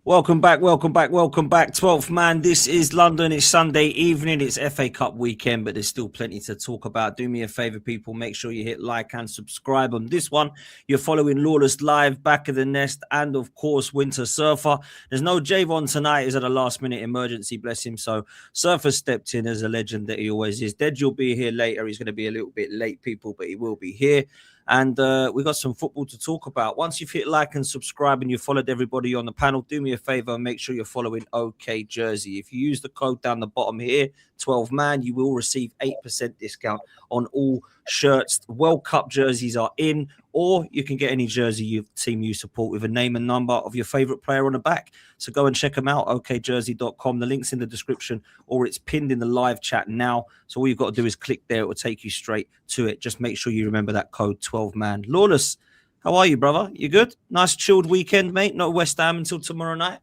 Welcome back. 12th man, this is London. It's Sunday evening. It's FA Cup weekend, but there's still plenty to talk about. Do me a favour, people. Make sure you hit like and subscribe on this one. You're following Lawless Live, Back of the Nest, and of course, Winter Surfer. There's no Javon tonight. He's at a last-minute emergency, bless him. So Surfer stepped in as a legend that he always is. Dead, you'll be here later. He's going to be a little bit late, people, but he will be here. And we got some football to talk about. Once you've hit like and subscribe and you followed everybody on the panel, do me a favor and make sure you're following OK Jersey. If you use the code down the bottom here, 12 man, you will receive 8% discount on all shirts. World Cup jerseys are in, or you can get any jersey team you support with a name and number of your favorite player on the back. So go and check them out, okjersey.com. The link's in the description, or it's pinned in the live chat now. So all you've got to do is click there. It will take you straight to it. Just make sure you remember that code 12 man. Lawless, how are you, brother? You good? Nice chilled weekend, mate. No West Ham until tomorrow night.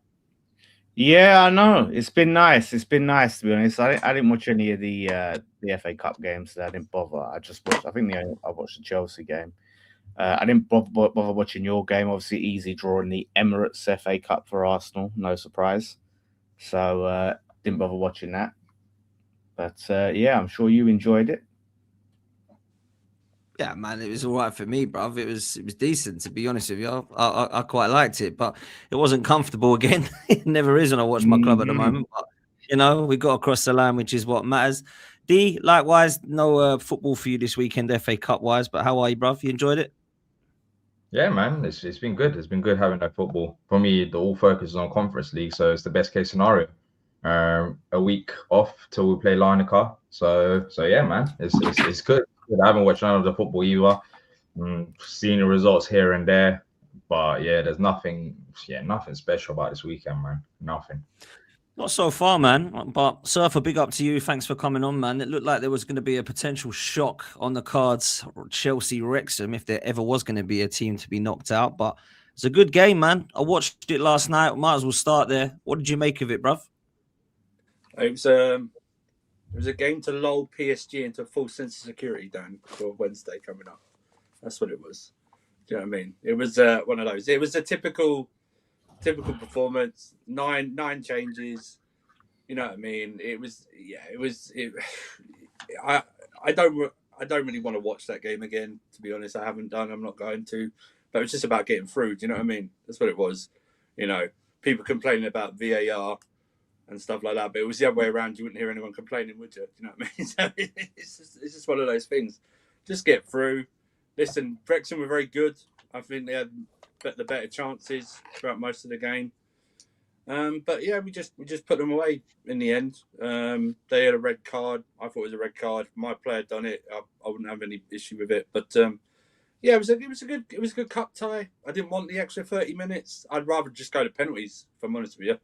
Yeah, I know. It's been nice. It's been nice, to be honest. I didn't watch any of the FA Cup games. So I didn't bother. I just watched. I watched the Chelsea game. I didn't bother watching your game. Obviously, easy draw in the Emirates FA Cup for Arsenal. No surprise. So didn't bother watching that. But yeah, I'm sure you enjoyed it. Yeah, man, it was all right for me, bruv. It was decent, to be honest with you. I quite liked it, but it wasn't comfortable again. It never is when I watch my club at the moment. But, you know, we got across the line, which is what matters. D, likewise, no football for you this weekend, FA Cup-wise, but how are you, bruv? You enjoyed it? Yeah, man, it's been good. It's been good having that football. For me, the all focus is on Conference League, so it's the best case scenario. A week off till we play Larnaca. So yeah, man, it's good. I haven't watched none of the football either. Seeing the results here and there, but yeah, there's nothing special about this weekend, man. Nothing. Not so far, man. But Surfer, big up to you. Thanks for coming on, man. It looked like there was going to be a potential shock on the cards, Chelsea Wrexham, if there ever was going to be a team to be knocked out. But it's a good game, man. I watched it last night. Might as well start there. What did you make of it, bruv? It was a game to lull PSG into a full sense of security, Dan, for Wednesday coming up. That's what it was. Do you know what I mean? It was one of those. It was a typical performance. Nine changes. You know what I mean? I don't really want to watch that game again. To be honest, I haven't done. I'm not going to. But it was just about getting through. Do you know what I mean? That's what it was. You know, people complaining about VAR and stuff like that, but it was the other way around. You wouldn't hear anyone complaining, would you? Do you know what I mean? So it's just one of those things. Just get through. Listen, Wrexham were very good. I think they had the better chances throughout most of the game. But yeah, we just put them away in the end. They had a red card. I thought it was a red card. My player done it. I wouldn't have any issue with it. But yeah, it was a good cup tie. I didn't want the extra 30 minutes. I'd rather just go to penalties, if I'm honest with you.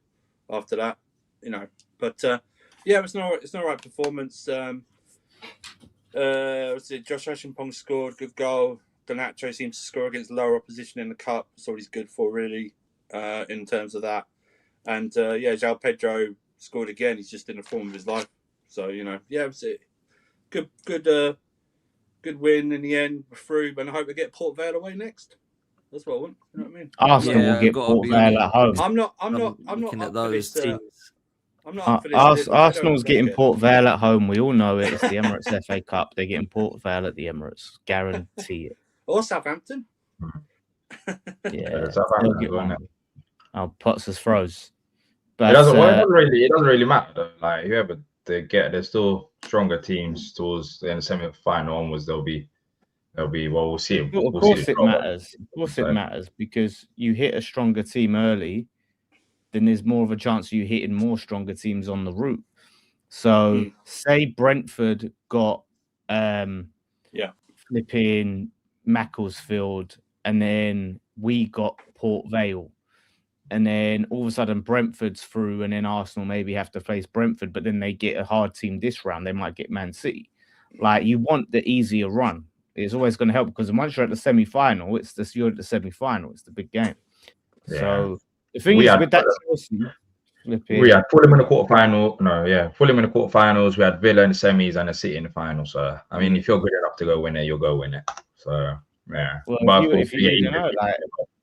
After that. You know, but yeah, it's not right performance. Josh Ashimpong scored, good goal. Donato seems to score against lower opposition in the cup. That's all he's good for, really, in terms of that. And yeah, João Pedro scored again. He's just in the form of his life. So you know, yeah, it was a good win in the end. We're through, and I hope we get Port Vale away next. That's what I want. You know what I mean? Arsenal will get Port Vale at home. I'm not looking at those teams. I'm not up for this. Arsenal's getting Port Vale at home. We all know it. It's the Emirates FA Cup. They're getting Port Vale at the Emirates. Guarantee it. Or Southampton. Yeah. Oh, Potts has froze. But it doesn't really matter though. Like whoever they get, there's still stronger teams towards the semi-final onwards. They'll be. Well, we'll see. Of course, it matters. Of course, it matters because you hit a stronger team early. Then there's more of a chance of you hitting more stronger teams on the route. So say Brentford got flipping Macclesfield, and then we got Port Vale, and then all of a sudden Brentford's through, and then Arsenal maybe have to face Brentford, but then they get a hard team this round. They might get Man City. Like you want the easier run. It's always going to help because once you're at the semi-final, you're at the semi-final. It's the big game. Yeah. So the thing is with that Chelsea, we had Fulham in the quarterfinal. Fulham in the quarterfinals. We had Villa in the semis and a City in the final. So I mean, if you're good enough to go win it, you'll go win it. So yeah. Well, if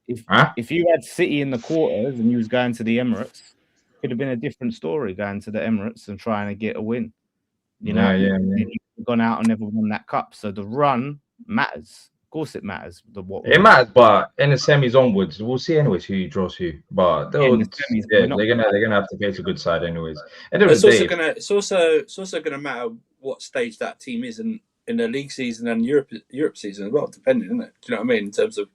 If you had City in the quarters and you was going to the Emirates, could have been a different story going to the Emirates and trying to get a win. You know, you've gone out and never won that cup. So the run matters. Of course, it matters. It matters, but in the semis onwards, we'll see anyways who draws who. But they're gonna have to face a good side anyways. It's also gonna matter what stage that team is in the league season and Europe season as well, depending, isn't it? Do you know what I mean? In terms of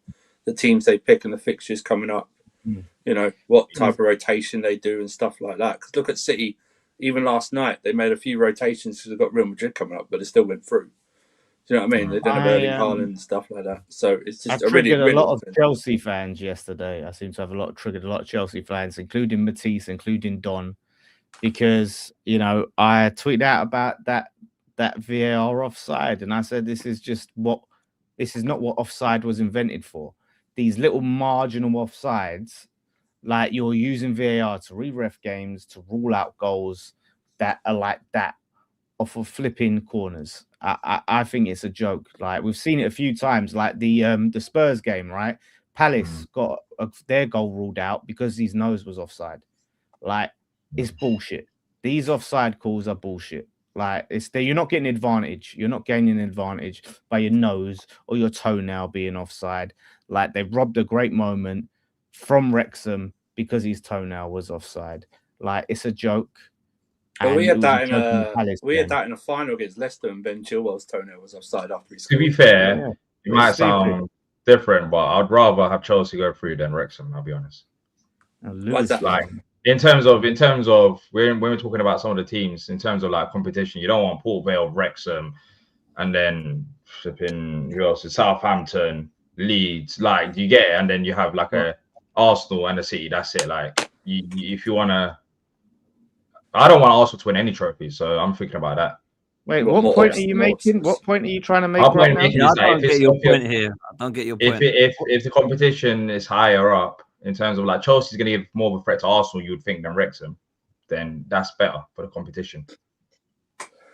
the teams they pick and the fixtures coming up. You know, what type of rotation they do and stuff like that. Because look at City, even last night, they made a few rotations because they've got Real Madrid coming up, but they still went through. Do you know what I mean? They've done a Erling Haaland and stuff like that. So it's just triggered a lot of Chelsea fans yesterday. I seem to have triggered a lot of Chelsea fans, including Matisse, including Don, because, you know, I tweeted out about that VAR offside, and I said this is not what offside was invented for. These little marginal offsides, like you're using VAR to re-ref games, to rule out goals that are like that off of flipping corners. I think it's a joke. Like, we've seen it a few times, like the Spurs game, right? Palace got their goal ruled out because his nose was offside. Like, it's bullshit. These offside calls are bullshit. Like, you're not getting advantage. You're not gaining advantage by your nose or your toenail being offside. Like, they robbed a great moment from Wrexham because his toenail was offside. Like, it's a joke. Well, we had that in a final against Leicester, and Ben Chilwell's toenail was offside after he scored. To be fair, it might sound different, but I'd rather have Chelsea go through than Wrexham. I'll be honest. What's that like? In terms of when we're talking about some of the teams, in terms of like competition, you don't want Port Vale, Wrexham, and then flipping who else is Southampton, Leeds. Like, you get it, and then you have like a Arsenal and a City. That's it. Like, if you wanna, I don't want Arsenal to win any trophies, so I'm thinking about that. Wait, what point are you making? What point are you trying to make right now? I don't get your point here. I don't get your point. If the competition is higher up, in terms of like Chelsea's going to give more of a threat to Arsenal, you would think, than Wrexham, then that's better for the competition.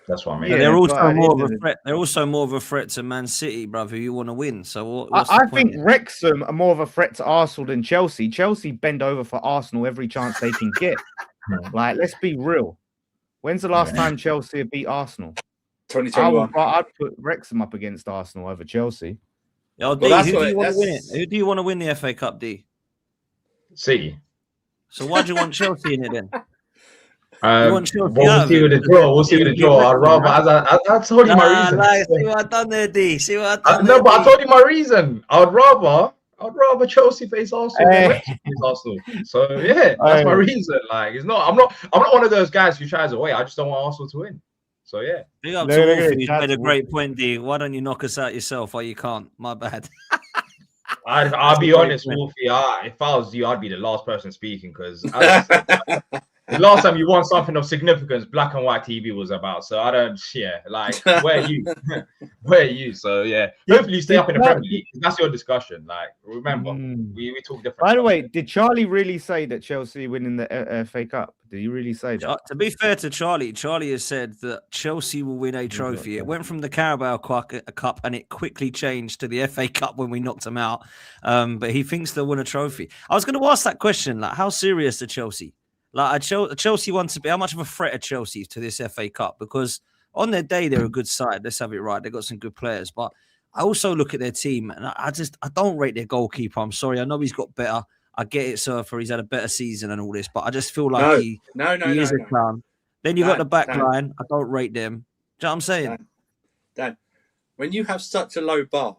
That's what I mean. Yeah, they're also more of a threat. They're also more of a threat to Man City, brother. Who you want to win? So I think Wrexham are more of a threat to Arsenal than Chelsea. Chelsea bend over for Arsenal every chance they can get. Like, let's be real. When's the last time Chelsea have beat Arsenal? 2021. I'd put Wrexham up against Arsenal over Chelsea. Yo, D, who do you want to win it? Who do you want to win the FA Cup, D? City. So why do you want Chelsea in it then? We'll see with the draw. We'll see with the draw. I'd rather, I told you my reason. See what I've done there, D. See what I've done there, but I told you my reason. I'd rather Chelsea face Arsenal than Wrexham face Arsenal. So yeah, that's my reason. Like, it's not. I'm not one of those guys who tries away. I just don't want Arsenal to win. So yeah. Big up to Wolfie. You made a great point, D. Why don't you knock us out yourself? Oh, you can't. My bad. I'll be honest, Wolfie. If I was you, I'd be the last person speaking, because the last time you won something of significance, black and white TV was about. So I don't, like, where are you? Where are you? So yeah, hopefully you stay up in the Premier League. That's your discussion. Like, remember, we talk different. By the way, did Charlie really say that Chelsea winning the FA Cup? Did he really say that? To be fair to Charlie, Charlie has said that Chelsea will win a trophy. It went from the Carabao Cup and it quickly changed to the FA Cup when we knocked them out. But he thinks they'll win a trophy. I was going to ask that question, like, how serious are Chelsea? Like, Chelsea wants to be, how much of a threat are Chelsea to this FA Cup? Because on their day, they're a good side. Let's have it right. They've got some good players. But I also look at their team, and I don't rate their goalkeeper. I'm sorry. I know he's got better. I get it, Surfer. He's had a better season and all this, but I just feel like he is a clown. Then you've got the back line. I don't rate them. Do you know what I'm saying? Dan, when you have such a low bar,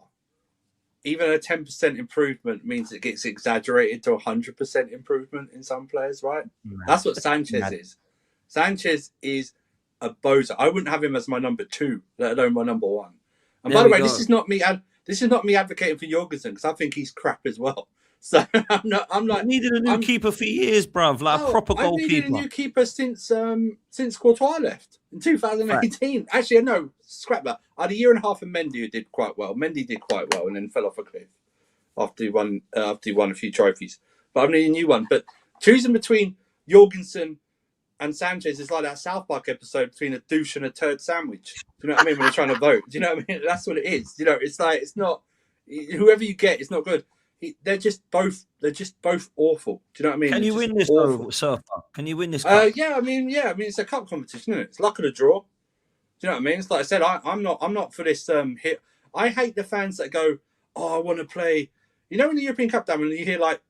even a 10% improvement means it gets exaggerated to 100% improvement in some players, right? That's what Sanchez is. Sanchez is a bozo. I wouldn't have him as my number 2, let alone my number 1. And by the way, this is not me advocating for Jorgensen, because I think he's crap as well. So I'm like, needed a new keeper for years, bruv. Like a proper goalkeeper. I needed a new keeper since Courtois left in 2018. Right. Actually, no, scrap that. I had a year and a half of Mendy who did quite well. Mendy did quite well and then fell off a cliff after he won a few trophies. But I need a new one. But choosing between Jorgensen and Sanchez is like that South Park episode between a douche and a turd sandwich. Do you know what I mean? When they're trying to vote. Do you know what I mean? That's what it is. You know, it's like, it's not, whoever you get, it's not good. they're just both awful. Do you know what I mean? Can you win this, Surfer? Can you win this? Yeah, I mean, it's a cup competition, isn't it? It's luck of the draw. Do you know what I mean? It's like I said, I'm not for this hit. I hate the fans that go, "Oh, I want to play." You know, in the European Cup, Dan, when you hear like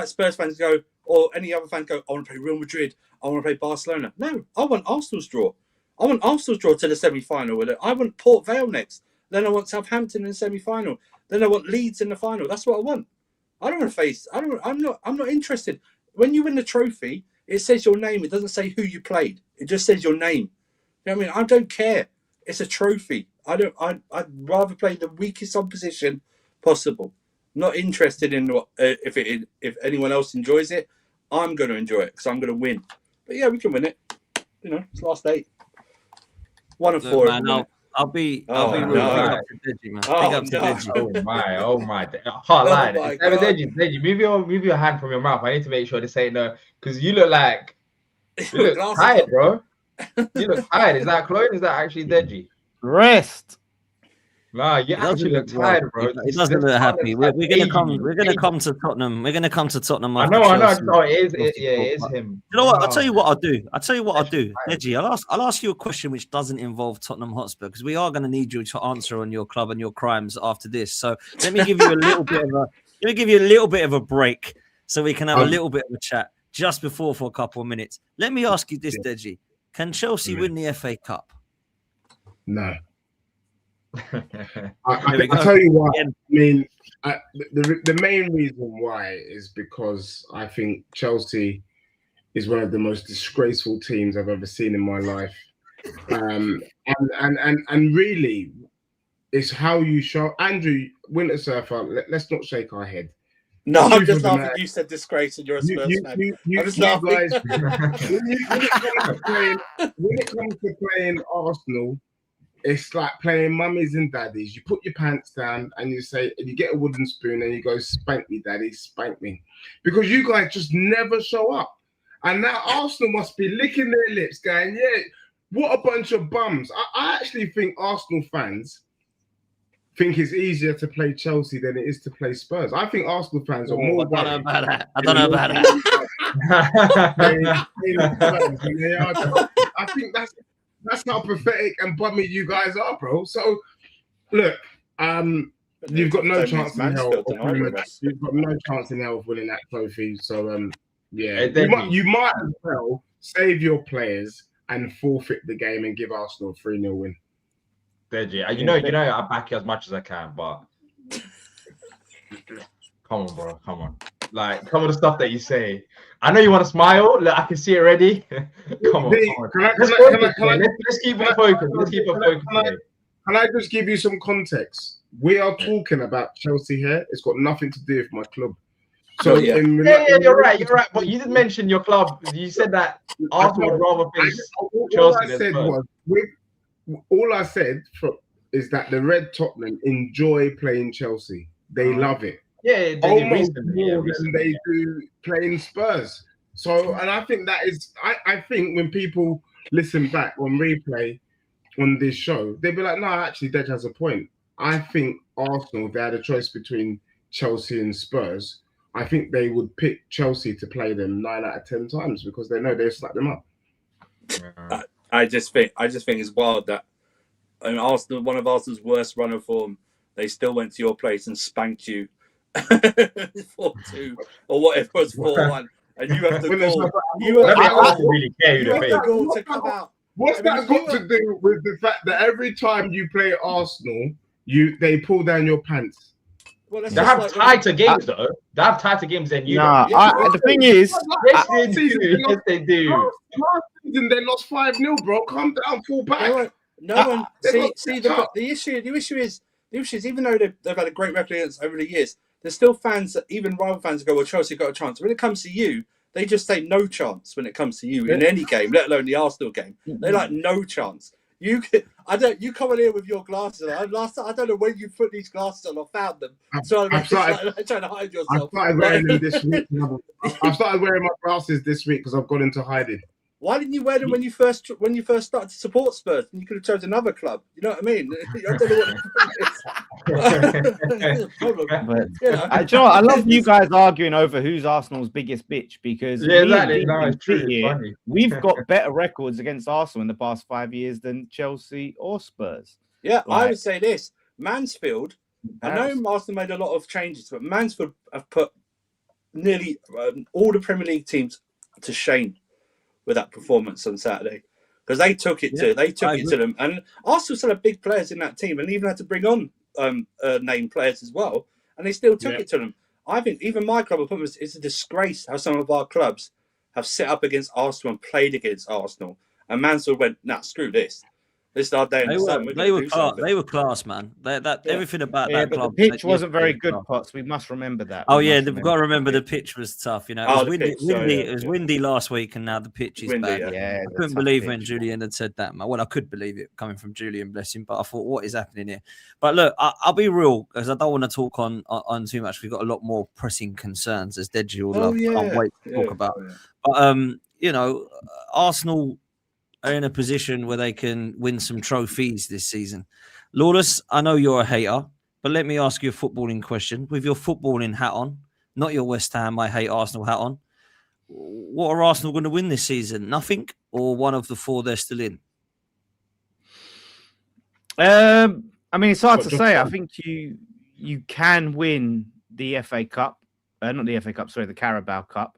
Spurs fans go, or any other fans go, "I want to play Real Madrid. I want to play Barcelona." No, I want Arsenal's draw. I want Arsenal's draw to the semi-final with it. I want Port Vale next. Then I want Southampton in the semi-final. Then I want Leeds in the final. That's what I want. I don't want to face. I'm not interested. When you win the trophy, it says your name. It doesn't say who you played. It just says your name. You know what I mean? I don't care. It's a trophy. I'd rather play the weakest opposition possible. Not interested in what if anyone else enjoys it. I'm going to enjoy it because I'm going to win. But yeah, we can win it. You know, it's last 8. 1 of 4. Man, I'll be real. Big up to Deji, man. Big up to Deji. Oh my! I can't lie. Deji, move your hand from your mouth. I need to make sure this ain't because you look like you look tired, bro. You look tired. Is that Chloe? Is that actually Deji? Rest. Nah, you actually look tired, bro. He doesn't look happy. We're gonna come to Tottenham. We're gonna come to Tottenham. I know. No, it is him. You know what? I'll tell you what I'll do. Deji, I'll ask you a question which doesn't involve Tottenham Hotspur because we are going to need you to answer on your club and your crimes after this. So let me give you a little bit of a break so we can have a little bit of a chat just before for a couple of minutes. Let me ask you this, Deji: can Chelsea win the FA Cup? No. I tell you what. I mean, the main reason why is because I think Chelsea is one of the most disgraceful teams I've ever seen in my life, and really, it's how you show. Andrew Winter Surfer. Let's not shake our head. No, I'm just laughing. You said disgrace, and you're a Spurs fan. I'm just laughing. Guys, when it comes to playing Arsenal. It's like playing mummies and daddies. You put your pants down and you say, and you get a wooden spoon and you go, "Spank me, daddy, spank me," because you guys just never show up. And now Arsenal must be licking their lips, going, "Yeah, what a bunch of bums." I actually think Arsenal fans think it's easier to play Chelsea than it is to play Spurs. I think Arsenal fans are more. I don't know about that. I think that's how pathetic and bummy you guys are, bro. So, look, you've got no chance in hell. You've got no chance in hell of winning that trophy. So, yeah, you might as well save your players and forfeit the game and give Arsenal a 3-0 win. Deji, you know, I back you as much as I can, but come on, bro, come on. Like, some of the stuff that you say. I know you want to smile. Look, I can see it already. Come on. Let's keep it focused. Can I just give you some context? We are talking about Chelsea here. It's got nothing to do with my club. So you're right. But you did mention your club. You said that Arsenal would rather face Chelsea. All I said is that the Red Tottenham enjoy playing Chelsea. They love it. Yeah, almost more than they do playing Spurs. So, and I think that is, I think when people listen back on replay on this show, they'll be like, no, actually, Dej has a point. I think Arsenal, if they had a choice between Chelsea and Spurs, I think they would pick Chelsea to play them 9 out of 10 times because they know they'll slap them up. I just think it's wild that Arsenal, one of Arsenal's worst run of form, they still went to your place and spanked you 4-2 or whatever it was 4-1, and you have to go. I don't really care who they to come out. What's that got to do with the fact that every time you play Arsenal, they pull down your pants? Well, they have tighter games though. They have tighter games than you. The thing is, yes they do. Last season they lost 5-0, bro. Calm down, fall back. No one. The issue is even though they've had a great record over the years, there's still fans that even rival fans go, well, Chelsea got a chance. When it comes to you, they just say no chance when it comes to you in any game, let alone the Arsenal game. They're like, no chance. You come in here with your glasses on. I don't know when you put these glasses on or found them. So I'm trying to hide yourself. I started wearing them this week. I've started wearing my glasses this week because I've gone into hiding. Why didn't you wear them when you first started to support Spurs? And you could have chosen another club. You know what I mean? I don't know what the problem is. But You know? do you know what? I love you guys arguing over who's Arsenal's biggest bitch because Yeah, me and exactly. Dean No, can it's true. sit It's here, funny. we've got better records against Arsenal in the past 5 years than Chelsea or Spurs. Yeah, I Like- would say this. Mansfield, I know Arsenal made a lot of changes, but Mansfield have put nearly all the Premier League teams to shame with that performance on Saturday. Because they took it to them. And Arsenal still have big players in that team and even had to bring on name players as well. And they still took it to them. I think even my club, it's a disgrace how some of our clubs have set up against Arsenal and played against Arsenal. And Mansfield went, nah, screw this. This is our day in the sun. They were class, man. Everything about that but club. the pitch wasn't very good, Potts. We must remember that. We've got to remember the pitch was tough. You know, it was windy last week, and now the pitch is bad. Yeah, I couldn't believe when Julian had said that, man. Well, I could believe it coming from Julian, bless him. But I thought, what is happening here? But look, I'll be real because I don't want to talk on too much. We've got a lot more pressing concerns, as Deji will love. Can't wait to talk about. But you know, Arsenal are in a position where they can win some trophies this season. Lawless, I know you're a hater, but let me ask you a footballing question. With your footballing hat on, not your West Ham, I hate Arsenal hat on, what are Arsenal going to win this season? Nothing, or one of the four they're still in? I mean, it's hard to say. I think you can win the FA Cup. Not the FA Cup, sorry, the Carabao Cup.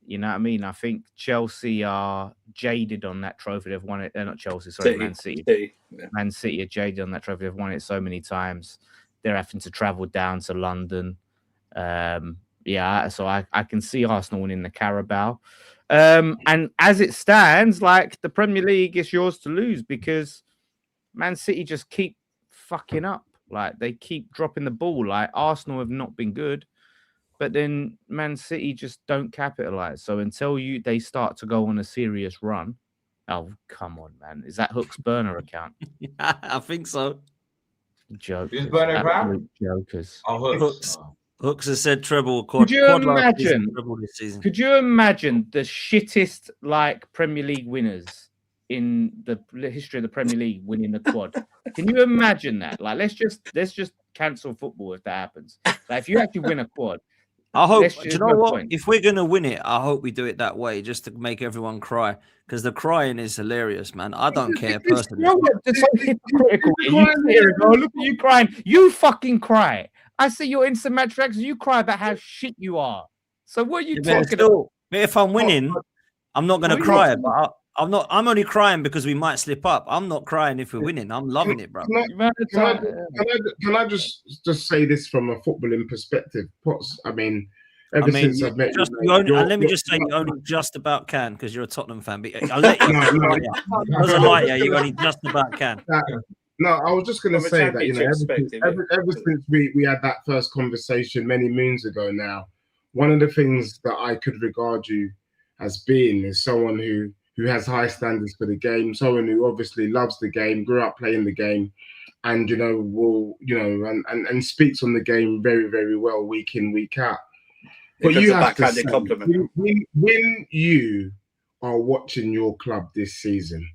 You know what I mean? I think Chelsea are jaded on that trophy. They've won it. They're not Chelsea, sorry, Man City. Man City are jaded on that trophy. They've won it so many times. They're having to travel down to London. So I can see Arsenal winning the Carabao. And as it stands, like the Premier League is yours to lose because Man City just keep fucking up. Like they keep dropping the ball. Like Arsenal have not been good. But then Man City just don't capitalize. So until they start to go on a serious run, oh come on, man! Is that Hook's burner account? I think so. Jokers, Who's burner account? Jokers. Oh, Hooks has said treble. Could you imagine? Treble this season. Could you imagine the shittest like Premier League winners in the history of the Premier League winning the quad? Can you imagine that? Like, let's just cancel football if that happens. Like, if you actually win a quad. I hope. Do you know what? If we're gonna win it, I hope we do it that way, just to make everyone cry, because the crying is hilarious, man. I don't care personally. It's so hypocritical. Look at you crying. You fucking cry. I see your instant match reactions. You cry about how shit you are. So what are you talking about? But if I'm winning, I'm not gonna cry. But I'm not. I'm only crying because we might slip up. I'm not crying if we're winning. I'm loving it, bro. Can I just say this from a footballing perspective? Potts, I mean, since I've met let me just say you only just about can because you're a Tottenham fan. But I'll let you. You only just about can. No, I was just going to say that, you know, ever since we had that first conversation many moons ago now, one of the things that I could regard you as being is someone who has high standards for the game, someone who obviously loves the game, grew up playing the game, and, you know, will, you know, and speaks on the game very, very well week in, week out. But you have to say, when you are watching your club this season,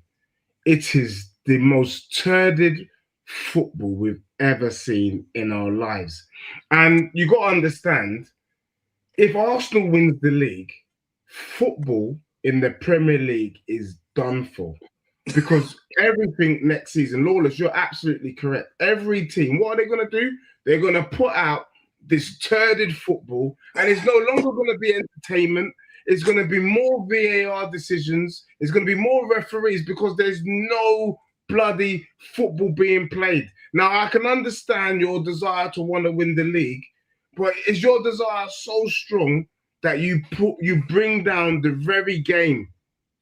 it is the most turgid football we've ever seen in our lives. And you got to understand, if Arsenal wins the league, football in the Premier League is done for. Because everything next season, Lawless, you're absolutely correct. Every team, what are they going to do? They're going to put out this turgid football, and it's no longer going to be entertainment. It's going to be more VAR decisions. It's going to be more referees because there's no bloody football being played. Now, I can understand your desire to want to win the league, but is your desire so strong that you bring down the very game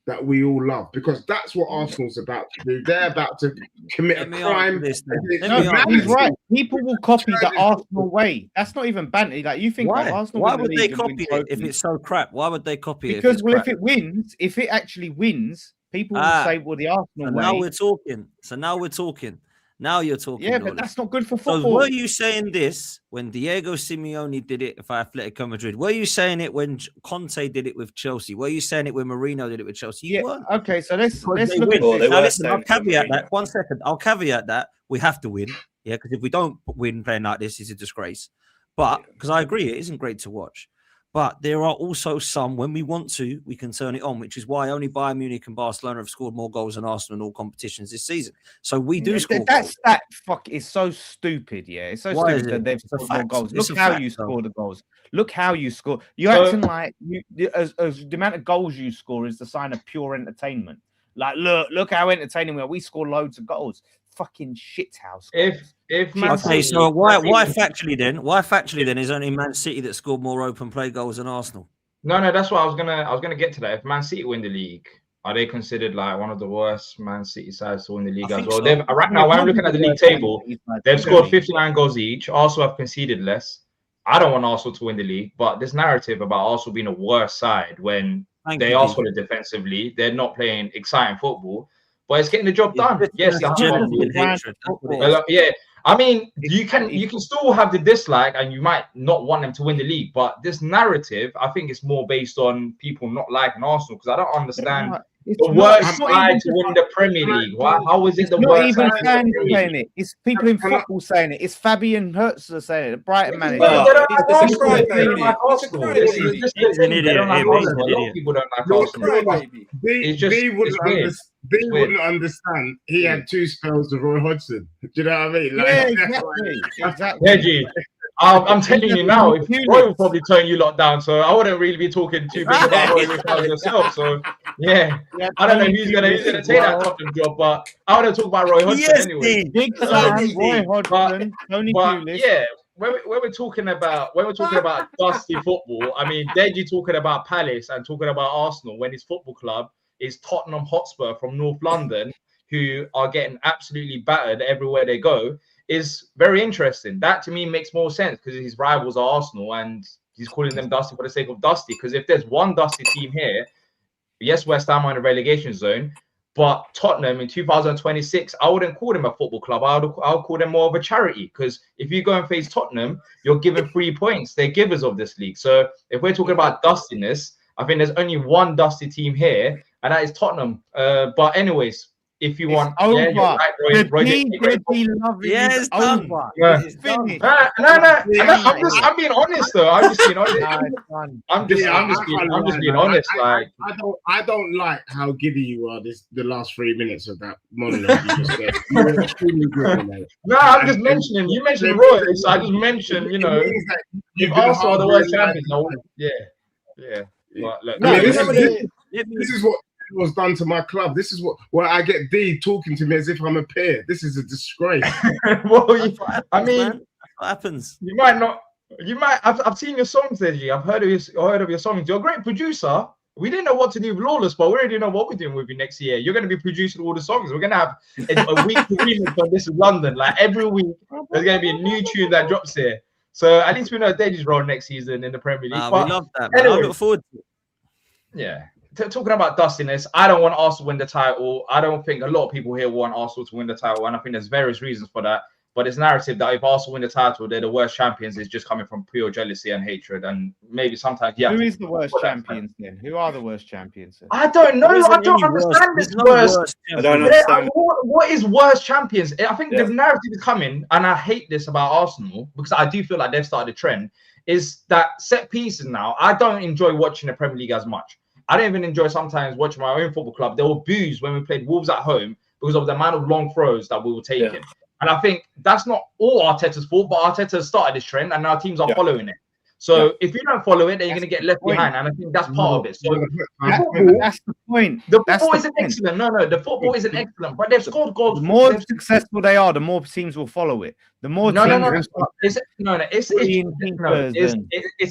that we all love? Because that's what Arsenal's about to do. They're about to commit a crime. He's right. People will copy the Arsenal way. That's not even banter. Like, you think Arsenal? Why would they copy it if it's so crap? Why would they copy it? Because if it wins, if it actually wins, people will say, "Well, the Arsenal way." Now we're talking. So now we're talking. Now you're talking. Yeah, knowledge. but that's not good for So football. were you saying this when Diego Simeone did it for Atletico Madrid? Were you saying it when Conte did it with Chelsea? Were you saying it when Mourinho did it with Chelsea? You weren't. Okay, so let's Because look they at win. Well, they Now were listen, I'll saying it with caveat Mourinho. that. 1 second. I'll caveat that. We have to win. Yeah, because if we don't win playing like this, it's a disgrace. But because I agree, it isn't great to watch. But there are also some, when we want to, we can turn it on, which is why only Bayern Munich and Barcelona have scored more goals than Arsenal in all competitions this season. So we do score goals. That fuck is so stupid. Yeah, it's so Why is stupid it? that they've It's a scored more fact. goals. It's Look a how fact, you though. score the goals. Look how you score. You're So- acting like as the amount of goals you score is the sign of pure entertainment. Like, look how entertaining we are. We score loads of goals. Fucking shithouse. If Man Okay, City, so why Man City- factually then? Why factually then is only Man City that scored more open play goals than Arsenal? No, that's what I was gonna get to that. If Man City win the league, are they considered like one of the worst Man City sides to win the league I as think well? so. They've right now when I'm looking at the league table, they've scored 59 goals each. Arsenal have conceded less. I don't want Arsenal to win the league, but this narrative about Arsenal being a worse side when Thank they you, are Dee. solid defensively, they're not playing exciting football, but it's getting the job It's done. just- Yes, it's they have jealousy fun. and hatred. That's what it Well, is. yeah, I mean, you can still have the dislike, and you might not want them to win the league. But this narrative, I think, is more based on people not liking Arsenal because I don't understand the worst side to win the Premier League. How is it the Not worst even side to win fans the Premier saying League? it. It's people in football saying it. It's Fabian Hertz saying it. The Brighton manager. They don't He's like a Arsenal. They crybaby. don't like He's a Arsenal. crybaby. This is just the He's an thing. They idiot. don't like Yeah, he's Arsenal. an A lot idiot. of people don't like You're Arsenal. Crybaby. It's just it's weird. They weird. wouldn't understand. He had 2 spells with Roy Hodgson. Do you know what I mean? Like, Yeah, that's why- exactly. Reggie, I'm telling you now, if Roy will probably turn you lot down, so I wouldn't really be talking too big about Roy if I was yourself. So yeah, I don't know who's gonna take that Tottenham job, but I want to talk about Roy Hodgson Yes, anyway. Dee. Big Sam, Roy Hodgson, Tony But Pulis. yeah, when we're talking about dusty football, I mean, Deji talking about Palace and talking about Arsenal when his football club is Tottenham Hotspur from North London, who are getting absolutely battered everywhere they go, is very interesting. That to me makes more sense because his rivals are Arsenal and he's calling them dusty for the sake of dusty. Because if there's one dusty team here, yes, West Ham are in the relegation zone, but Tottenham in 2026, I wouldn't call them a football club. I would call them more of a charity because if you go and face Tottenham, you're given 3 points. They're givers of this league. So if we're talking about dustiness, I think there's only one dusty team here, and that is Tottenham. But anyways, if you want, over. yeah, you're right, Roy. Yes, over. Yeah. It's finished. I'm being honest though. I'm just being honest. Nah, it's done. I'm just being honest. Like I don't like how giddy you are the last 3 minutes of that monologue you just said. You were extremely good, mate. no, I'm just mentioning. You mentioned Roy, so I just mentioned. You know, if Arsenal are the world champions, yeah. But look, I mean, Yeah, this is what was done to my club. This is what I get D talking to me as if I'm a peer. This is a disgrace. well, That's what happens, I mean, man. That's what happens. you might not. You might. I've seen your songs, Deji. I've heard of your songs. You're a great producer. We didn't know what to do with Lawless, but we already know what we're doing with you next year. You're going to be producing all the songs. We're going to have a weekly remix on This Is London. Like every week, there's going to be a new tune that drops here. So at least we know Deji's role next season in the Premier League. We love that, man. I anyway. look forward to it. Yeah. Talking about dustiness, I don't want Arsenal to win the title. I don't think a lot of people here want Arsenal to win the title, and I think there's various reasons for that. But this narrative that if Arsenal win the title, they're the worst champions is just coming from pure jealousy and hatred, and maybe sometimes Who is the worst champions then? Who are the worst champions then? I don't know. I don't understand this worst. I don't understand. What is worst champions? I think the narrative is coming, and I hate this about Arsenal because I do feel like they've started a trend. Is that set pieces now? I don't enjoy watching the Premier League as much. I don't even enjoy sometimes watching my own football club. There were boos when we played Wolves at home because of the amount of long throws that we were taking. Yeah. And I think that's not all Arteta's fault, but Arteta started this trend and now teams are following it. So if you don't follow it, then you're going to get left behind. And I think that's part of it. So that's the point. The football isn't excellent. No, the football isn't excellent, but they've scored goals. The more successful they are, the more teams will follow it. The more it's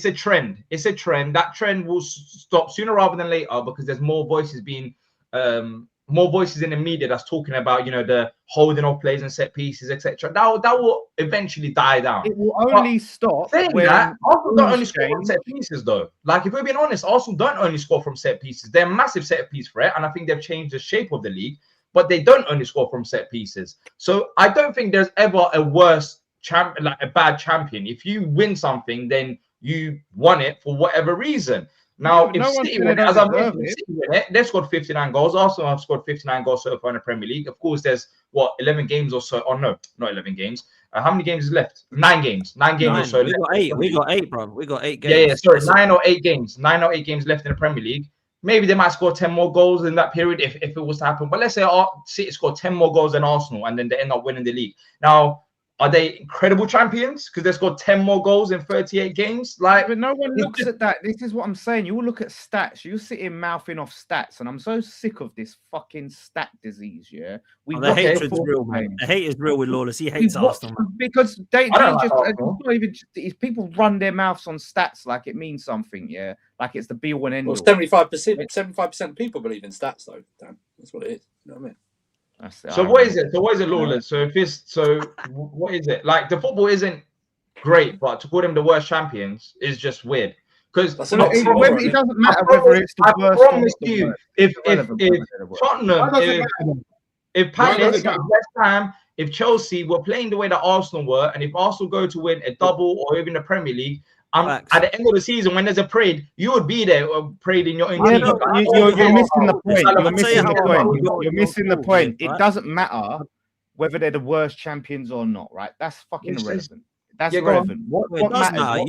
a trend. It's a trend. That trend will stop sooner rather than later because there's more voices being more voices in the media that's talking about, you know, the holding of plays and set pieces, etc. That will eventually die down. It will only stop. Saying that, Arsenal don't only score from set pieces, though. Like, if we're being honest, Arsenal don't only score from set pieces. They're a massive set piece threat, and I think they've changed the shape of the league. but they don't only score from set pieces. So I don't think there's ever a worse champion, like a bad champion. If you win something, then you won it for whatever reason. Now, if City win it, as I mentioned, City win it, they've scored 59 goals. Arsenal have scored 59 goals so far in the Premier League. Of course, there's 11 games or so. Oh no, not 11 games. How many games is left? 9 games. 9 games or so. We got 8. We got 8, bro. We got 8 games. Yeah. Sorry, 9 or 8 games. 9 or 8 games left in the Premier League. Maybe they might score 10 more goals in that period if it was to happen. But let's say City scored 10 more goals than Arsenal, and then they end up winning the league. Now, are they incredible champions because they scored 10 more goals in 38 games? Like, but no one looks at that. This is what I'm saying. You all look at stats. You sit in mouthing off stats, and I'm so sick of this fucking stat disease. Yeah, the hatred's real, man. The hate is real with Lawless. He hates Arsenal because they just not even. People run their mouths on stats like it means something. Yeah, like it's the be all and end all. Well, 75% of people believe in stats, though. Dan, that's what it is. You know what I mean? So what is it? So what is it, Lawless? So if it's what is it? Like the football isn't great, but to call them the worst champions is just weird. Because it doesn't matter whether it's the worst. I promise you, if Tottenham, if Palace, if West Ham, if Chelsea were playing the way that Arsenal were, and if Arsenal go to win a double or even the Premier League, at the end of the season, when there's a parade, you would be there parading your own team. You're missing the point. You're missing the point. It doesn't matter whether they're the worst champions or not, right? That's fucking irrelevant. That's irrelevant. What matters?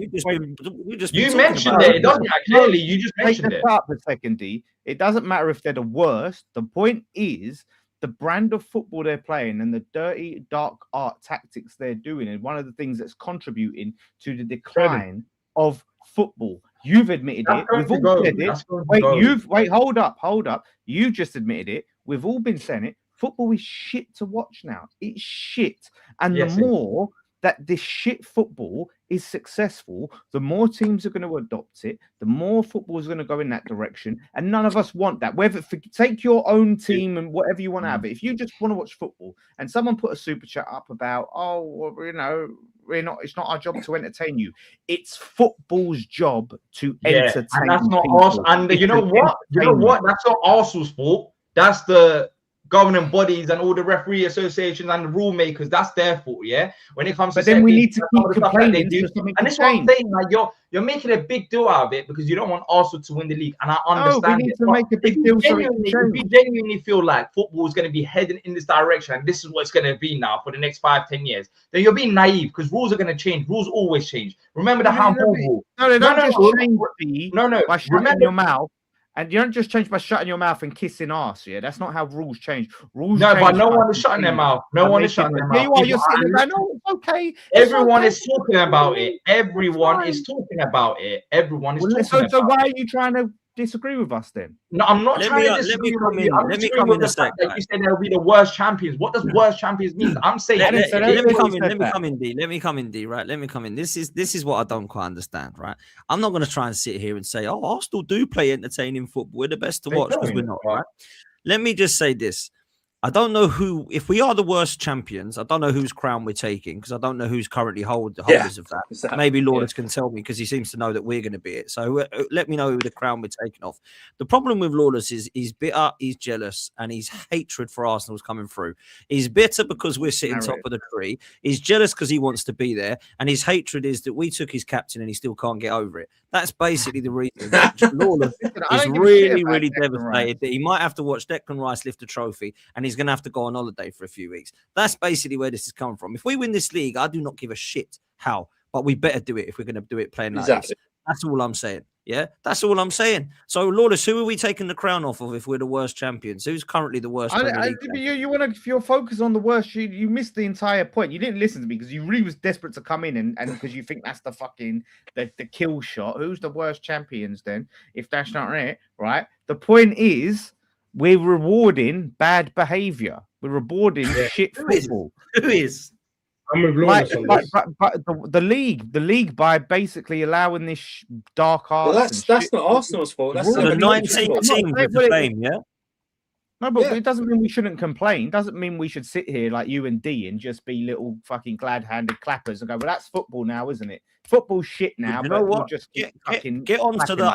You mentioned it. It doesn't matter. Clearly, you just mentioned it. Up a second, D. It doesn't matter if they're the worst. The point is the brand of football they're playing and the dirty, dark art tactics they're doing, and one of the things that's contributing to the decline of football. You've admitted it. We've all said it. Hold up. You've just admitted it. We've all been saying it. Football is shit to watch now. It's shit. And the more that this shit football is successful, the more teams are going to adopt it, the more football is going to go in that direction. And none of us want that. Take your own team and whatever you want to have it. If you just want to watch football and someone put a super chat up about, it's not our job to entertain you. It's football's job to entertain. And that's not us. And you know what? That's not Arsenal's fault. That's the governing bodies and all the referee associations and the rule makers. That's their fault, yeah. When it comes to, then we need to keep complaining. And this is what I'm saying. Like you're making a big deal out of it because you don't want Arsenal to win the league, and I understand we need to make a big deal. If you genuinely feel like football is going to be heading in this direction, and this is what it's going to be now for the next 5-10 years, then you're being naive because rules are going to change. Rules always change. Remember the handball rule. No, they don't just change. By shutting your mouth. And you don't just change by shutting your mouth and kissing ass, yeah? That's not how rules change. But no one is shutting their mouth. No one is shutting their mouth. Yeah, you are. You're sitting there. No, it's okay. Everyone is talking about it. Everyone is talking about it. Everyone is talking about it. So why are you trying to disagree with us then? No, I'm not trying to disagree with you. Let me come in a sec. You said they'll be the worst champions. What does worst champions mean? I'm saying let me come in, D. Right? Let me come in. This is what I don't quite understand, right? I'm not going to try and sit here and say, oh, Arsenal do play entertaining football. We're the best to watch because we're not, right? Let me just say this. I don't know if we are the worst champions, I don't know whose crown we're taking because I don't know who's currently holders of that. Exactly. Maybe Lawless can tell me because he seems to know that we're going to be it. So let me know who the crown we're taking off. The problem with Lawless is he's bitter, he's jealous, and his hatred for Arsenal's coming through. He's bitter because we're sitting top of the tree. He's jealous because he wants to be there. And his hatred is that we took his captain and he still can't get over it. That's basically the reason. Lawless is really devastated that he might have to watch Declan Rice lift a trophy and he's going to have to go on holiday for a few weeks. That's basically where this is coming from. If we win this league, I do not give a shit how, but we better do it if we're going to do it playing like this. That's all I'm saying. Yeah, that's all I'm saying. So, Lawless, who are we taking the crown off of if we're the worst champions? Who's currently the worst? If you're focused on the worst, you missed the entire point. You didn't listen to me because you really was desperate to come in and because you think that's the fucking the kill shot. Who's the worst champions then? If that's not it, right? The point is we're rewarding bad behavior. We're rewarding shit football. Who is? I'm with Lawless on this. But the league by basically allowing this dark art. Well, that's not Arsenal's fault. That's the 19 teams with the blame, yeah. No, but it doesn't mean we shouldn't complain. Doesn't mean we should sit here like you and D and just be little fucking glad-handed clappers and go, well, that's football now, isn't it? Football's shit now, You but know we'll what? just Get fucking on to the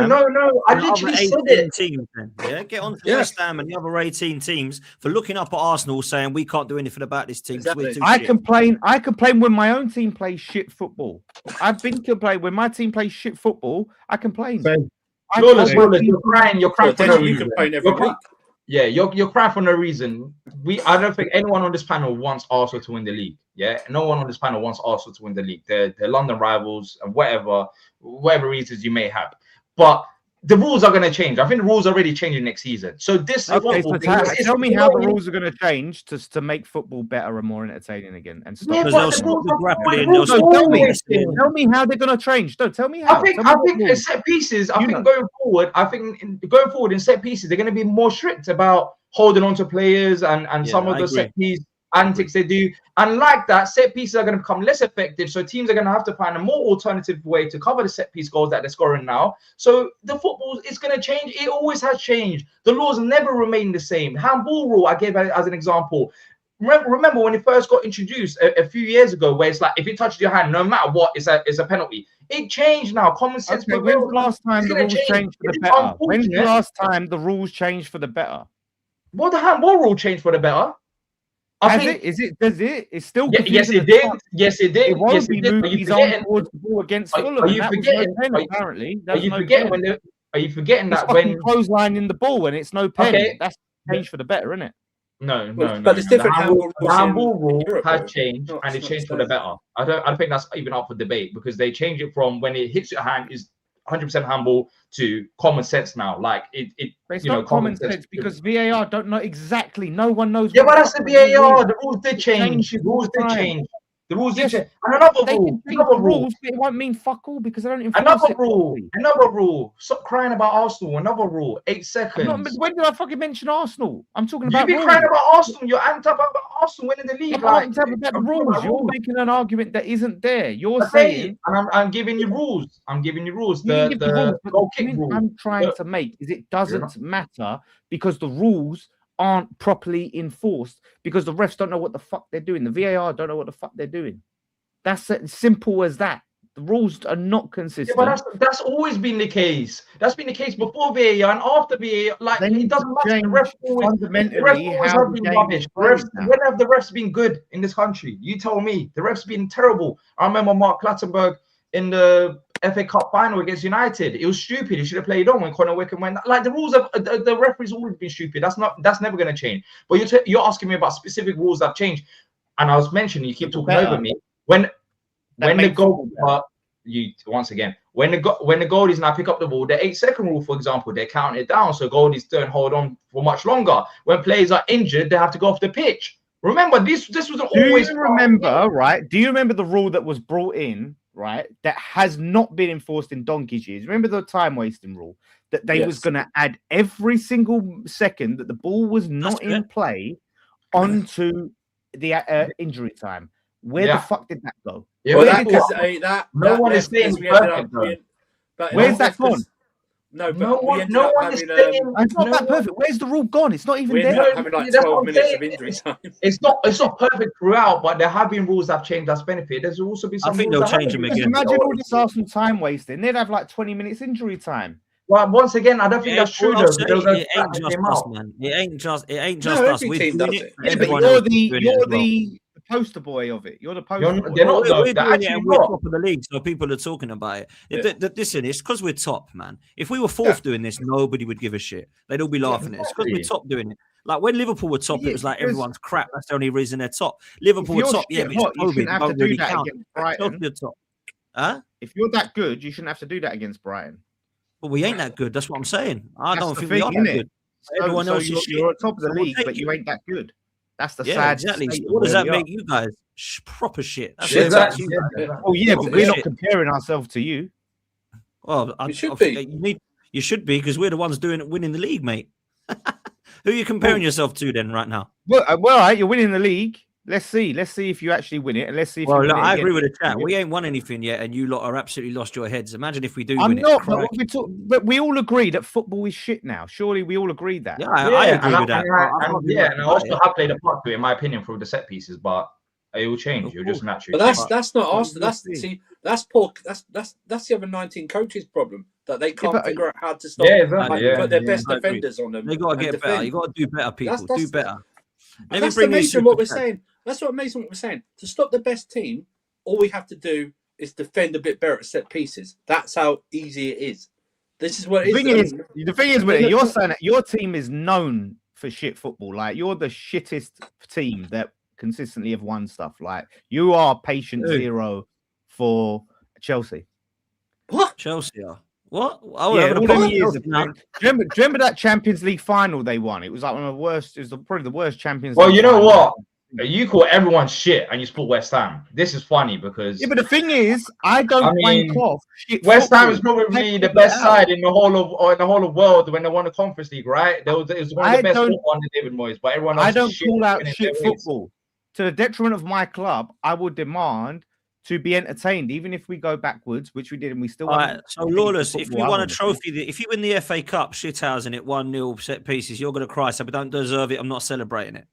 No. I literally said it. Teams, then. Yeah, get on to West Ham and the other 18 teams for looking up at Arsenal, saying we can't do anything about this team. Exactly. I complain when my own team plays shit football. I've been complaining when my team plays shit football. I complain. Same. Lawless, you're crying for no You reason. complain every week. Yeah, you're crying for no reason. I don't think anyone on this panel wants Arsenal to win the league. Yeah, no one on this panel wants Arsenal to win the league. They're London rivals and whatever reasons you may have. But the rules are going to change. I think the rules are already changing next season. So this okay, so tell me how the rules are going to change to make football better and more entertaining again. And stop. Yeah, tell me how they're going to change. No, tell me how. I think in set pieces. Going forward in set pieces, they're going to be more strict about holding on to players and some of the set piece antics they do. And like that, set pieces are going to become less effective. So teams are going to have to find a more alternative way to cover the set piece goals that they're scoring now. So the football is going to change. It always has changed. The laws never remain the same. Handball rule, I gave as an example. Remember when it first got introduced a few years ago, where it's like if it touches your hand, no matter what, it's a penalty. It changed now. Common sense. Okay, when's the last time the rules changed for the better? When's the last time the rules changed for the better? Well, the handball rule changed for the better. Does it? It's still yes, it did. Yes, it did. It won't yes, be it moving his arm towards the ball against Fulham. Are you forgetting? Apparently, are you forgetting that when clotheslining the ball and it's no pen? That's changed for the better, isn't it? No. But it's different. The handball rule has changed, and it changed for the better. I don't think that's even up for debate because they changed it from when it hits your hand is 100% handball to common sense now. Like it's not common sense because VAR don't know exactly. No one knows. Yeah, but that's the VAR. The rules did change. The rules did change. The rules did change. And another rule. It won't mean fuck all because they don't enforce Another rule. Stop crying about Arsenal. Another rule. 8 seconds. When did I fucking mention Arsenal? I'm talking about. You've been crying about Arsenal. You're amped up about Arsenal winning the league. I'm talking about the rules. You're making an argument that isn't there. You're saying, and I'm giving you rules. I'm giving you rules. The goal kick rule. I'm trying to make is it doesn't matter because the rules aren't properly enforced because the refs don't know what the fuck they're doing. The VAR don't know what the fuck they're doing. That's as simple as that. The rules are not consistent. Yeah, but that's always been the case. That's been the case before VAR and after VAR. Like it doesn't matter. The refs always have been rubbish. When have the refs been good in this country? You tell me. The refs been terrible. I remember Mark Clattenburg in the FA Cup final against United. It was stupid. He should have played on when Conor Wickham went. Like the rules of the referees always been stupid. That's never going to change. But you're asking me about specific rules that change, and I was mentioning you keep talking over me when the goal. When the goalies now pick up the ball, the 8-second rule, for example, they're counting it down, so goalies don't hold on for much longer. When players are injured, they have to go off the pitch. Remember, this was always. Do you remember the rule that was brought in? Right, that has not been enforced in donkey's years. Remember the time wasting rule that they was going to add every single second that the ball was not in play onto the injury time. Where the fuck did that go? Yeah, well, no one is saying perfect. Where's that gone? No, but no one is saying it's not that perfect. Where's the rule gone? It's not even there. Having like 12 minutes of injury time. It's not perfect throughout, but there have been rules that have changed that's benefit. There's also been some. I think they'll change them again. Imagine all this Arsenal time wasting. They'd have like 20 minutes injury time. Well, once again, I don't think that's true. It ain't just us, man. It ain't just us. We're doing it. You're the poster boy of it. You're the poster boy. We're doing it and we're top of the league, so people are talking about it. Listen, it's because we're top, man. If we were fourth doing this, nobody would give a shit. They'd all be laughing at us because we're top doing it. Like when Liverpool were top, it was like everyone's crap. That's the only reason they're top. Liverpool were top, but it's you shouldn't have to do that count. against Brighton. Top. Huh? If you're that good, you shouldn't have to do that against Brighton. But we ain't that good. That's what I'm saying. I don't think we are that good. Everyone else is you're at top of the league, but you ain't that good. That's the sad. Exactly. So what does that make you guys? Proper shit. That's exactly. Oh yeah, but we're not comparing ourselves to you. Well, you should be. You should be because we're the ones winning the league, mate. Who are you comparing yourself to then right now? Well, all right, you're winning the league, Let's see if you actually win it, and let's see if Well, you look, win it I again. agree with the chat. We ain't won anything yet, and you lot are absolutely lost your heads. Imagine if we do I'm win not, it. but, but we all agree that football is shit now. Surely we all agree that. Yeah, I agree with that. And I also have played a part to it, in my opinion, for the set pieces, but it will change. It will just naturally. But that's not But Arsenal. That's poor. That's the other 19 coaches' problem that they can't figure out how to stop. Put their best defenders on them. They got to get better. You got to do better, people. Do better. That's amazing what we're saying. That's what amazing what we're saying. To stop the best team, all we have to do is defend a bit better at set pieces. That's how easy it is. This is what it is. The thing is, with it, you're saying that your team is known for shit football. Like, you're the shittest team that consistently have won stuff. Like, you are patient zero for Chelsea. What? Chelsea are. What? Oh, yeah, all them years. Remember that Champions League final they won? It was like one of the worst. It was probably the worst Champions League. Well, you know what? You call everyone shit and you support West Ham. This is funny because but the thing is, I don't wank off shit. West Ham is probably the best side in the whole of world when they won the Conference League, right? It was one of the best football under David Moyes, but everyone else. I don't call out shit football to the detriment of my club. I would demand to be entertained, even if we go backwards, which we did, and we still. All right, so Lawless, if you won a trophy, if you win the FA Cup, shithousing it 1-0 set pieces, you're going to cry. So we don't deserve it. I'm not celebrating it.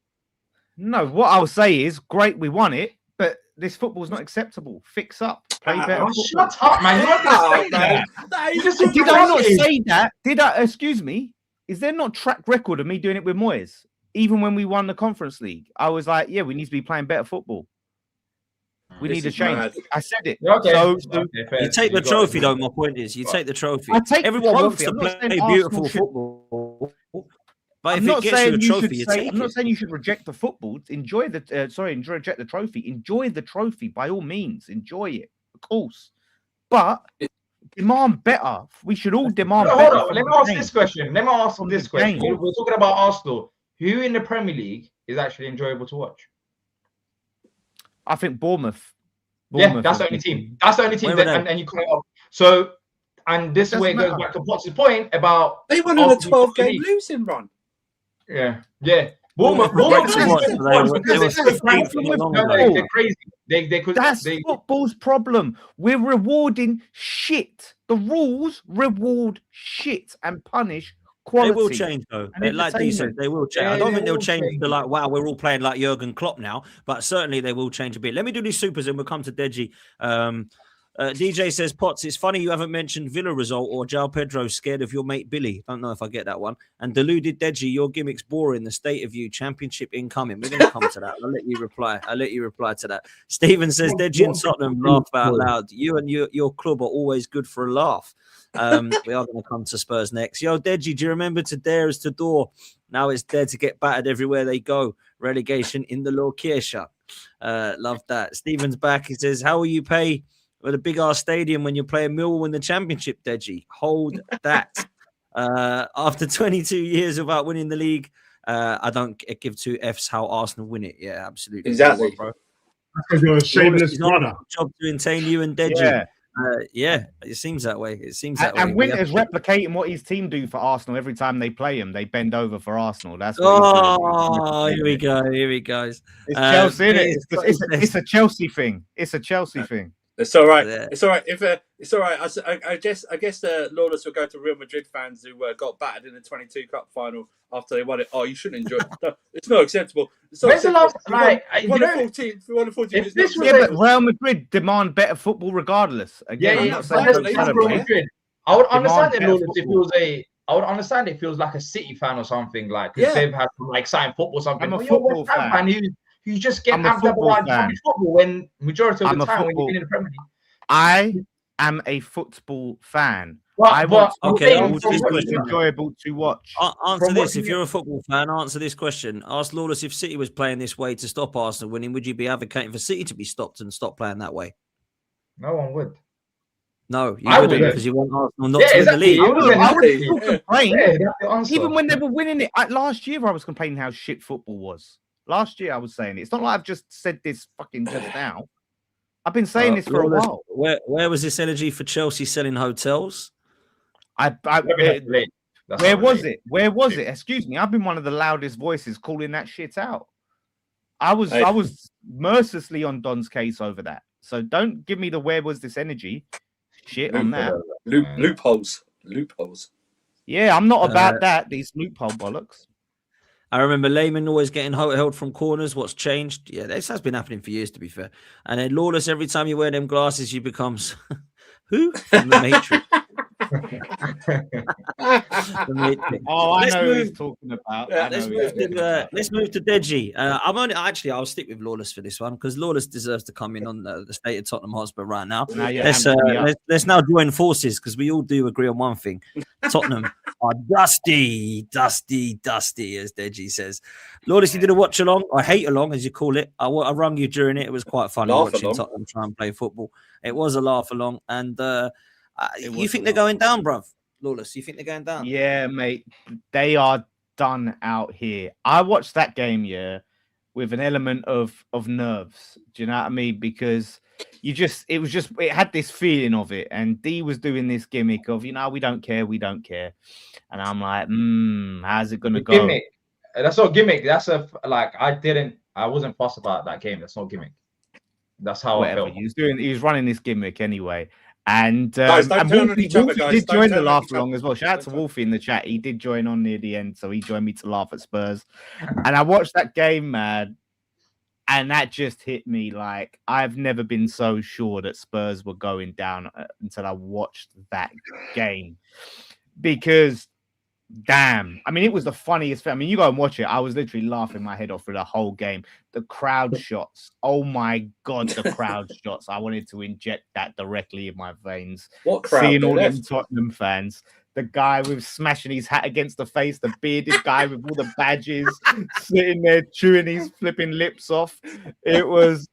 No, what I'll say is, great, we won it, but this football's not acceptable. Fix up, play better. Shut up, man! Did I not say that? Did I? Excuse me. Is there not track record of me doing it with Moyes? Even when we won the Conference League, I was like, yeah, we need to be playing better football. We need to change. I said it. Okay. So you take the trophy, though. My point is, you take the trophy. Everyone wants to play beautiful football. But if it gets you a trophy, you take it. I'm not saying you should reject the football. Enjoy the reject the trophy. Enjoy the trophy by all means. Enjoy it, of course. But demand better. We should all demand better. Hold on. Let me ask this question. We're talking about Arsenal. Who in the Premier League is actually enjoyable to watch? I think Bournemouth. Yeah, that's the only team. That's the only team. And you call it off. So, and this way goes back to Potts' point about they went on a 12-game losing run. Yeah. Bournemouth. They're crazy. That's football's problem. We're rewarding shit. The rules reward shit and punish quality. They will change, though. Like you said, they will change. I don't think they'll change to like, wow, we're all playing like Jurgen Klopp now, but certainly they will change a bit. Let me do these supers and we'll come to Deji. DJ says, Potts, it's funny you haven't mentioned Villa result or João Pedro scared of your mate Billy. Don't know if I get that one. And deluded Deji, your gimmick's boring. The state of you, championship incoming. We're going to come to that. I'll let you reply to that. Stephen says, Deji and Tottenham laugh out loud. You and your club are always good for a laugh. We are going to come to Spurs next. Yo, Deji, do you remember to dare is to door? Now it's dare to get battered everywhere they go. Relegation in the location. Love that. Stephen's back. He says, how will you pay with a big ass stadium when you're playing Millwall in the Championship, Deji? Hold that. After 22 years without winning the league, I don't give two Fs how Arsenal win it. Yeah, absolutely. Exactly. Because you're a shameless brother. Job to entertain you and Deji. Yeah, it seems that way. And Winter's replicating what his team do for Arsenal every time they play him. They bend over for Arsenal. That's what here we go. It's Chelsea, isn't it? It's a Chelsea thing. It's a Chelsea thing. It's all right. Yeah. It's all right. It's all right. I guess Lawless will go to Real Madrid fans who got battered in the 22 Cup final after they won it. Oh, you shouldn't enjoy it. No, it's not acceptable. When's the last night? Won a 14. But Real Madrid demand better football regardless. Again, I would understand it, Lawless, if it was I would understand it feels like a City fan or something, like because they've had some exciting football or something. I'm a football fan. You just get amped up about football when majority of the time when you're in the Premier League. I am a football fan. It's enjoyable to watch. Answer this. If you're a football fan, answer this question. Ask Lawless, if City was playing this way to stop Arsenal winning, would you be advocating for City to be stopped and stop playing that way? No one would. No, you wouldn't, because you want Arsenal not to win the league. I would complain. Even when they were winning it. Last year, I was complaining how shit football was. Last year, I was saying it. It's not like I've just said this fucking just now. I've been saying this for a while. Where was this energy for Chelsea selling hotels? Where was it? Excuse me. I've been one of the loudest voices calling that shit out. I was mercilessly on Don's case over that. So don't give me the where was this energy shit on that. Loopholes. Yeah, I'm not about that. These loophole bollocks. I remember Lehman always getting held from corners. What's changed? Yeah, this has been happening for years, to be fair. And then Lawless, every time you wear them glasses, you becomes who from the Matrix. The Matrix. Oh, I know who he's talking about. Let's move to Deji. I'll stick with Lawless for this one because Lawless deserves to come in on the state of Tottenham Hotspur right now. Let's now join forces because we all do agree on one thing: Tottenham are dusty, as Deji says. Lawless, you did a watch along, or hate along, as you call it. I rung you during it. It was quite funny watching Tottenham try and play football. It was a laugh along, and you think they're going down, bruv? Lawless, you think they're going down? Yeah, mate. They are done out here. I watched that game, with an element of nerves. Do you know what I mean? Because it had this feeling of it. And D was doing this gimmick of, we don't care. And I'm like, how's it going to go? Gimmick. That's not gimmick. That's I wasn't fussed about that game. That's not gimmick. That's how I felt. He was running this gimmick anyway. And guys, Wolfie did join the laugh along as well. Shout out to Wolfie in the chat. He did join on near the end, so he joined me to laugh at Spurs. And I watched that game, man, and that just hit me like I've never been so sure that Spurs were going down until I watched that game. Because damn, I mean, it was the funniest thing. I mean, you go and watch it. I was literally laughing my head off for the whole game. The crowd shots. Oh my God, the crowd shots. I wanted to inject that directly in my veins. What crowd? Seeing all them Tottenham fans. The guy with smashing his hat against the face, the bearded guy with all the badges, sitting there chewing his flipping lips off. It was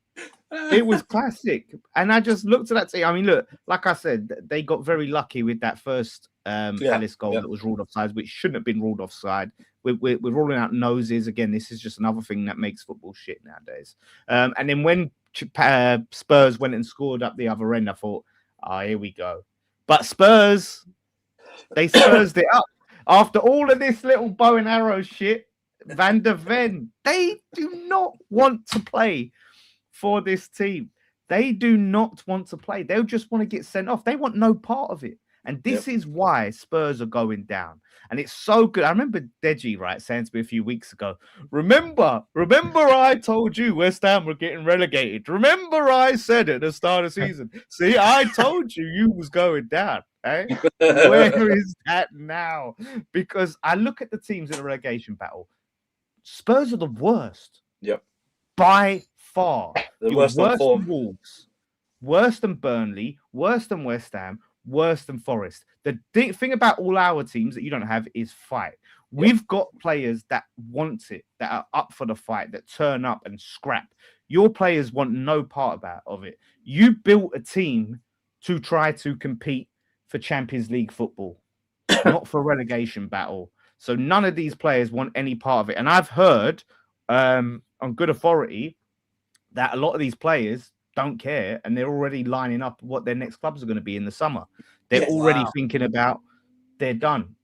classic. And I just looked at that team. I mean, look, like I said, they got very lucky with that first Palace goal that was ruled offside, which shouldn't have been ruled offside. We're ruling out noses. Again, this is just another thing that makes football shit nowadays. And then when Spurs went and scored up the other end, I thought, here we go. But Spurs, they Spursed it up. After all of this little bow and arrow shit, Van der Ven, they do not want to play for this team. They do not want to play. They'll just want to get sent off. They want no part of it. And this is why Spurs are going down. And it's so good. I remember Deji, saying to me a few weeks ago, remember I told you West Ham were getting relegated. Remember I said at the start of the season. See, I told you was going down. Eh? Where is that now? Because I look at the teams in the relegation battle. Spurs are the worst. Yep. By far. The worst than Wolves, worse than Burnley, worse than West Ham, worse than Forest. The thing about all our teams that you don't have is fight. We've got players that want it, that are up for the fight, that turn up and scrap. Your players want no part of it. You built a team to try to compete for Champions League football, not for relegation battle. So none of these players want any part of it. And I've heard on good authority that a lot of these players don't care, and they're already lining up what their next clubs are going to be in the summer. They're already thinking about they're done.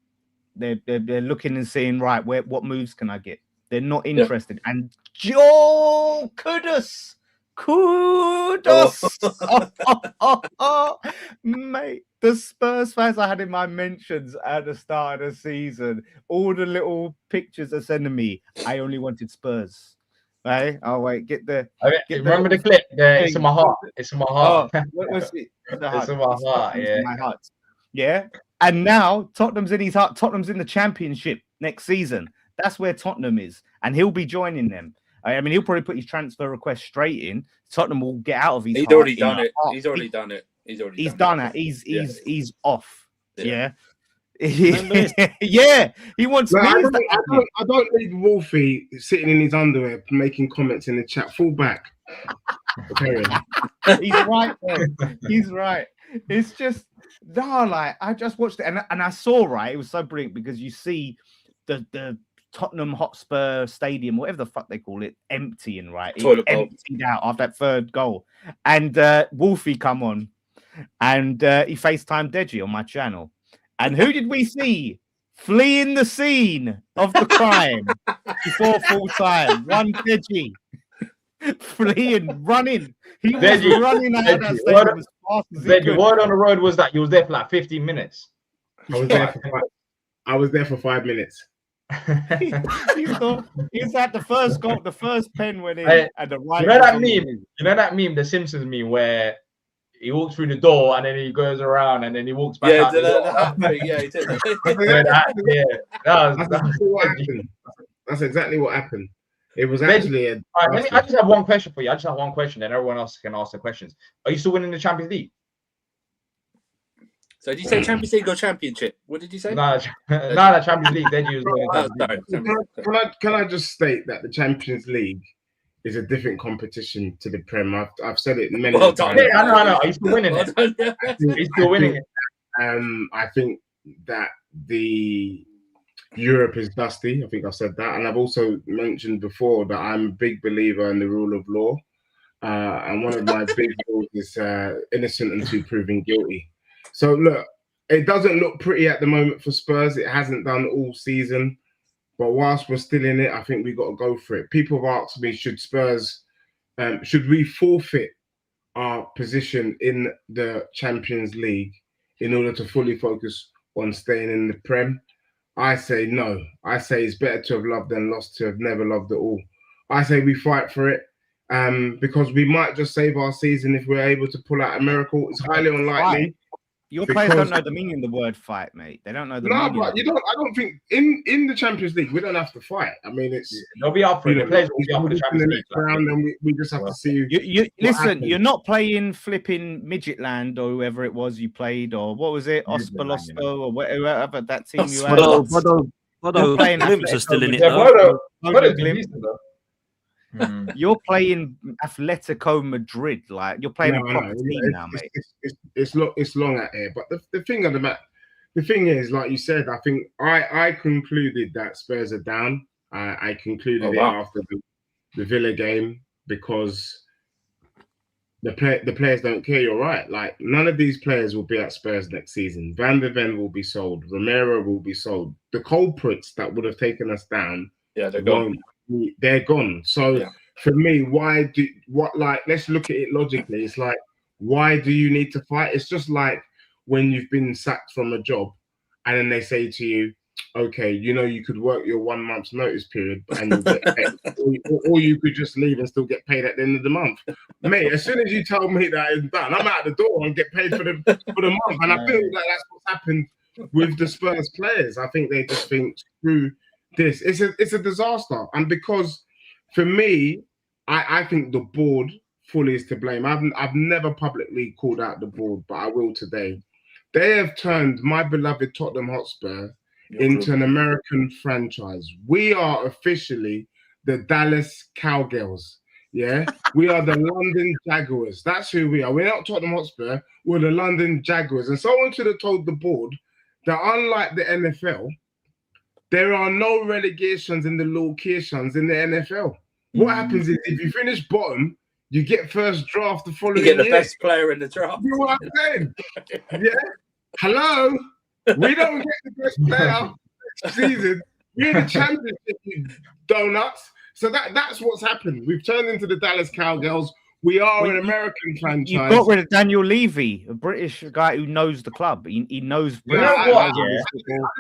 They're looking and seeing, right, what moves can I get? They're not interested. Yeah. And Joe kudos. Mate, the Spurs fans I had in my mentions at the start of the season, all the little pictures they're sending me, I only wanted Spurs. Hey, oh wait, remember the clip? Yeah, it's in my heart. It's in my heart. Oh, what was it? It's in my heart. Yeah. My heart. Yeah. And now Tottenham's in his heart. Tottenham's in the Championship next season. That's where Tottenham is, and he'll be joining them. I mean, he'll probably put his transfer request straight in. Tottenham will get out of his. He's already done it. He's already done it. He's done it. He's off. Yeah. Yeah, he wants me. I don't need Wolfie sitting in his underwear making comments in the chat. Fall back. He's right. He's right. It's just I just watched it and I saw it was so brilliant because you see the Tottenham Hotspur Stadium, whatever the fuck they call it, emptying, right? It emptied out after that third goal. And Wolfie come on and he FaceTimed Deji on my channel. And who did we see fleeing the scene of the crime before full time? One Deji. fleeing, running. He was Deji, running out of that Deji, stadium as fast as he The could. word on the road was that you was there for like 15 minutes. I was there for 5 minutes. He's at the first goal, the first pen went in, Hey, and the right. You know that meme? You know that meme, the Simpsons meme, where he walks through the door and then he goes around and then he walks back out. The hat thing. Yeah, he did. That's exactly what happened. It was actually a. All right, I just have one question for you. I just have one question, then everyone else can ask the questions. Are you still winning the Champions League? So did you say Champions League or Championship? What did you say? No, the Champions League. Then you was winning. Can I just state that the Champions League is a different competition to the Prem? I've said it many times. Yeah, I know. Are you still winning it? He's still winning it. I think that the Europe is dusty. I think I've said that, and I've also mentioned before that I'm a big believer in the rule of law, and one of my big rules is innocent until proven guilty. So look, it doesn't look pretty at the moment for Spurs. It hasn't done all season, but whilst we're still in it, I think we've got to go for it. People have asked me, should we forfeit our position in the Champions League in order to fully focus on staying in the Prem? I say no. I say it's better to have loved than lost to have never loved at all. I say we fight for it because we might just save our season if we're able to pull out a miracle. It's highly unlikely. Your players don't know the meaning of the word fight, mate. They don't know the meaning. No, but you don't. I don't think in the Champions League we don't have to fight. I mean, they'll be up for it. The players will be up for the Champions League round, and we just have to see. You listen. You're not playing flipping Midgetland or whoever it was you played, or what was it, Ospalosto or whatever that team you had. Bodo Glimps are still in it. You're playing Atletico Madrid, like you're playing a proper team now, mate. It's long out here, but the thing of the matter, the thing is, like you said, I think I concluded that Spurs are down. I concluded it after the Villa game because the players don't care. You're right. Like none of these players will be at Spurs next season. Van der Ven will be sold. Romero will be sold. The culprits that would have taken us down, they're gone. They're gone. So for me, let's look at it logically. It's like, why do you need to fight? It's just like when you've been sacked from a job and then they say to you, okay, you could work your 1 month's notice period and you'll get paid. or you could just leave and still get paid at the end of the month. Mate, as soon as you tell me that it's done, I'm out the door and get paid for the month. And I feel like that's what's happened with the Spurs players. I think they just think, screw this. It's a disaster. And because for me, I think the board fully is to blame. I've never publicly called out the board, but I will today. They have turned my beloved Tottenham Hotspur into an American franchise. We are officially the Dallas Cowgirls. Yeah, we are the London Jaguars. That's who we are. We're not Tottenham Hotspur. We're the London Jaguars. And someone should have told the board that unlike the NFL, there are no relegations in the locations in the NFL. What happens is if you finish bottom, you get first draft the following year. You get the best player in the draft. You know what I'm saying? Yeah. Hello. We don't get the best player next season. We're in the championship, you donuts. So that's what's happened. We've turned into the Dallas Cowgirls. We are an American franchise. You got rid of Daniel Levy, a British guy who knows the club. He knows. I don't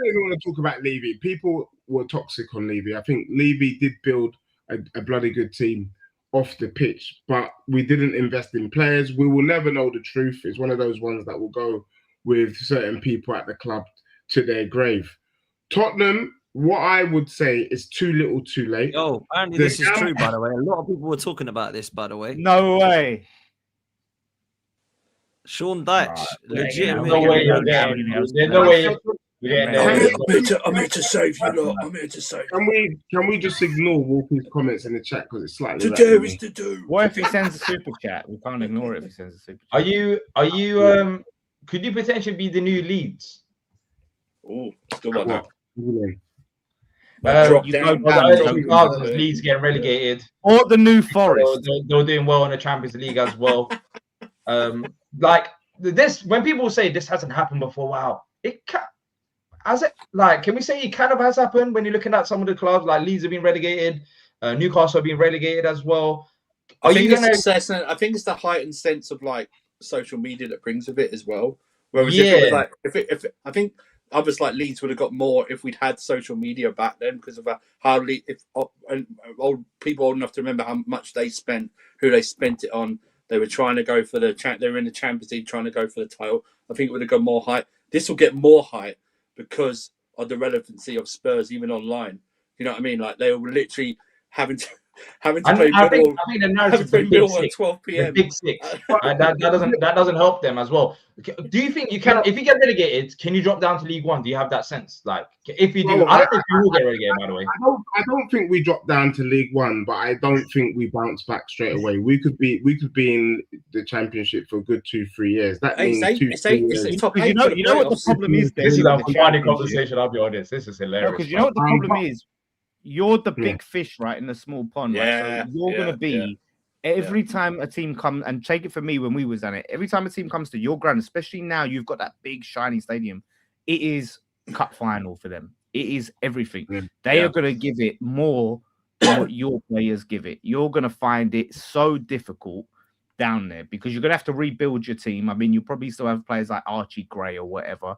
even want to talk about Levy. People were toxic on Levy. I think Levy did build a bloody good team off the pitch, but we didn't invest in players. We will never know the truth. It's one of those ones that will go with certain people at the club to their grave. Tottenham, what I would say is too little too late. Oh, apparently this is true, by the way. A lot of people were talking about this, by the way. No way. Sean Dyche, legitimately. No way you're there. There's no way you're there. I'm here to save you lot. I'm here to save you. Can we just ignore Wolfie's comments in the chat because it's slightly to do is to do. What if he sends a super chat? We can't ignore it if he sends a super chat. Are you could you potentially be the new Leeds? Oh, good one. Leeds getting relegated, or the New Forest. They were doing well in the Champions League as well. Like this, when people say this hasn't happened before, wow, it can. Has it? Like, can we say it kind of has happened when you're looking at some of the clubs like Leeds have been relegated, Newcastle have been relegated as well? Are I think you it's gonna? success, and I think it's the heightened sense of like social media that brings with it as well. Whereas Yeah. if it was like, if I think others like Leeds would have got more if we'd had social media back then because of how old people old enough to remember how much they spent, who they spent it on. They were trying to go for the they were in the Champions League trying to go for the title. I think it would have got more hype. This will get more hype because of the relevancy of Spurs even online. You know what I mean? Like they were literally having to play I think Millwall. the Having narrative, to play the big Millwall at six, 12 the p.m. big six. That doesn't help them as well. Do you think you can, if you get relegated, can you drop down to League One? Do you have that sense? Like, if you do, Well, I don't think you will get relegated. By the way, I don't think we drop down to League One, but I don't think we bounce back straight away. We could be in the Championship for a good 2-3 years. That means It's top Because eight. you know what the problem is. this is with a the funny Championship? conversation. I'll be honest. This is hilarious. Because you know what the problem is. You're the Yeah. big fish, right, in the small pond, right? Yeah, So you're gonna be every time a team comes, and take it from me when we was on it. Every time a team comes to your ground, especially now, you've got that big shiny stadium. It is cup final for them. It is everything. Yeah. They are gonna give it more than what your players give it. You're gonna find it so difficult down there because you're gonna have to rebuild your team. I mean, you probably still have players like Archie Gray or whatever,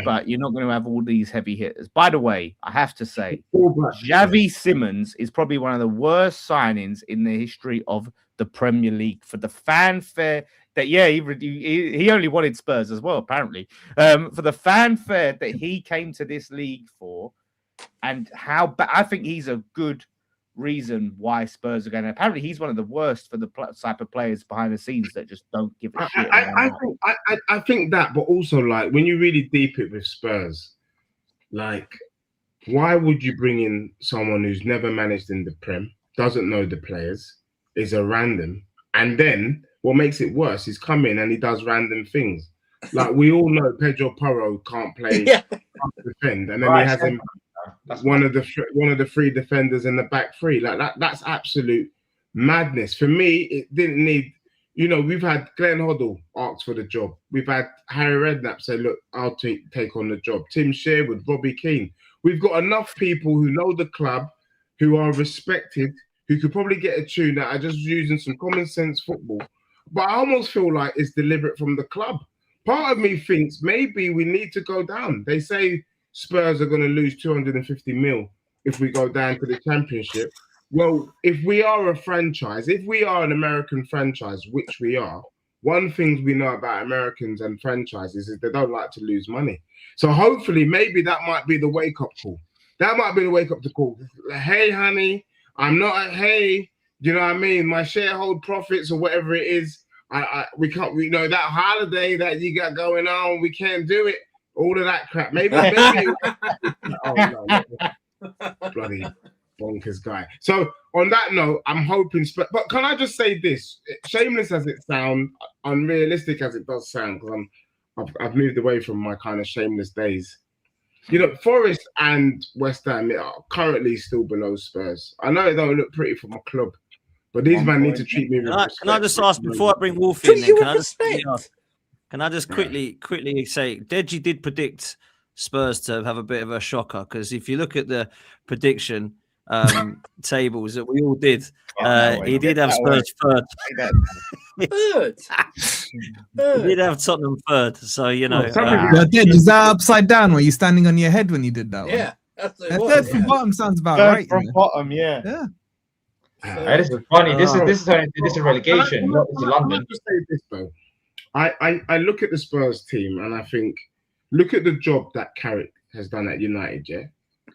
but you're not going to have all these heavy hitters. By the way, I have to say, Xavi Simons is probably one of the worst signings in the history of the Premier League for the fanfare that he only wanted Spurs as well, apparently, for the fanfare that he came to this league for, and how I think he's a good reason why Spurs are going to. Apparently, he's one of the worst for the type of players behind the scenes that just don't give a shit. I think that, but also like when you really deep it with Spurs, like why would you bring in someone who's never managed in the Prem, doesn't know the players, is a random, and then what makes it worse? He's come in and he does random things. Like we all know, Pedro Porro can't play, can't defend, and then he has him. That's one of the three defenders in the back three. Like that's absolute madness. For me, it didn't need, we've had Glenn Hoddle ask for the job. We've had Harry Redknapp say, look, I'll take on the job. Tim Sherwood, Robbie Keane. We've got enough people who know the club, who are respected, who could probably get a tune that are just using some common sense football. But I almost feel like it's deliberate from the club. Part of me thinks maybe we need to go down. They say Spurs are going to lose 250 mil if we go down to the Championship. Well, if we are a franchise, if we are an American franchise, which we are, one thing we know about Americans and franchises is they don't like to lose money. So hopefully, maybe that might be the wake-up call. That might be the wake-up call. Hey, honey, I'm not a hey. You know what I mean? My shareholder profits or whatever it is, we that holiday that you got going on, we can't do it. All of that crap. Maybe. Oh no, bloody bonkers guy. So on that note, I'm hoping. But can I just say this? Shameless as it sounds, unrealistic as it does sound, because I've moved away from my kind of shameless days. Forest and West Ham are currently still below Spurs. I know it don't look pretty for my club, but these men need to treat me with respect. Can I just ask before I bring Wolf in? Can I just quickly say, Deji did predict Spurs to have a bit of a shocker, because if you look at the prediction tables that we all did, he did have Spurs third. He did have Tottenham third, so Dej, is that upside down? Were you standing on your head when you did that one? Yeah, third from bottom sounds about third right. From bottom, yeah. This is funny. This is relegation, not London. I'll just say this though. I look at the Spurs team and I think, look at the job that Carrick has done at United, yeah?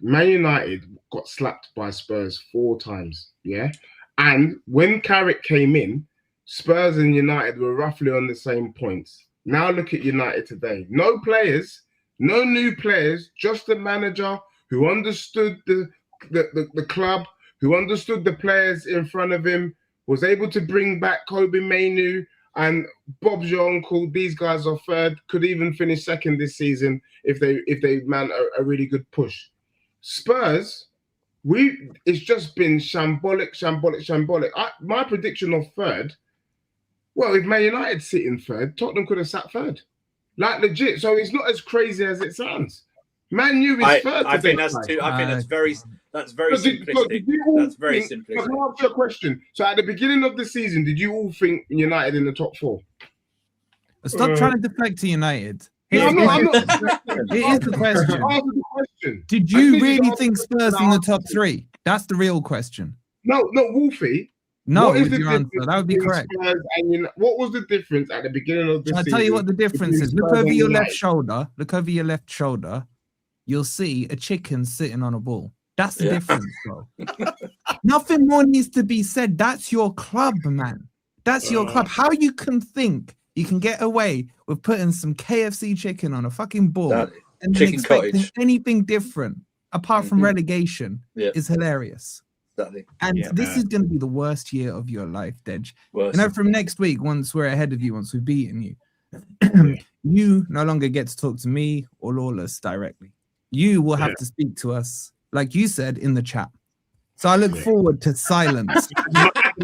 Man United got slapped by Spurs 4 times, yeah? And when Carrick came in, Spurs and United were roughly on the same points. Now look at United today. No players, no new players, just a manager who understood the club, who understood the players in front of him, was able to bring back Kobe Mainu and Bob's your uncle. These guys are third, could even finish second this season if they mount a really good push. Spurs, it's just been shambolic. My prediction of third, well, if Man United sit in third, Tottenham could have sat third. Like legit. So it's not as crazy as it sounds. Man U is third. I think that's That's very simplistic. That's very simplistic. Can I ask you a question? So at the beginning of the season, did you all think United in the top 4? Stop trying to deflect to United. I'm not. Here's the question. Answer the question. Did you really think Spurs in the top 3? That's the real question. No, not Wolfie. No, what is was the your answer. That would be between correct. Spurs and what was the difference at the beginning of the season? I'll tell you what the difference is. Look Spurs over and your United? left shoulder. Look over your left shoulder. You'll see a chicken sitting on a ball. That's the difference, bro. Nothing more needs to be said. That's your club, man. That's your club. How you can think you can get away with putting some KFC chicken on a fucking ball and then chicken expecting cottage. anything different apart from relegation is hilarious. Exactly. And this is going to be the worst year of your life, Dej. Worst. You know, from next week, once we're ahead of you, once we've beaten you, you no longer get to talk to me or Lawless directly. You will have to speak to us, like you said, in the chat. So I look forward to silence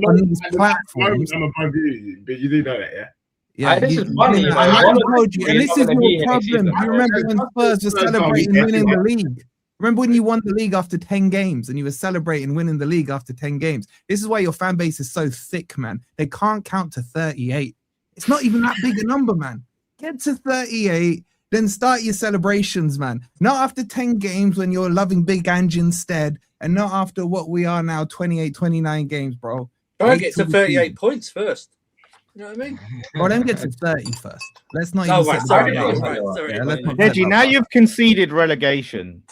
on these platforms. I'm above you, but you do know that, yeah? Yeah, this you, is funny. you know, Like, I honestly, told you, and we're this not is gonna be your here next problem. season. You remember when Spurs were celebrating winning the league? Remember when you won the league after 10 games and you were celebrating winning the league after 10 games? This is why your fan base is so thick, man. They can't count to 38. It's not even that big a number, man. Get to 38, then start your celebrations, man. Not after 10 games when you're loving Big Ange instead, and not after what we are now, 28, 29 games, bro. Try and get to 38 points first. You know what I mean? Well, then get to 30 first. Let's not Oh, even right, set sorry, the bar right, high. sorry. Yeah, let's not Deji, set the now bar. you've conceded relegation.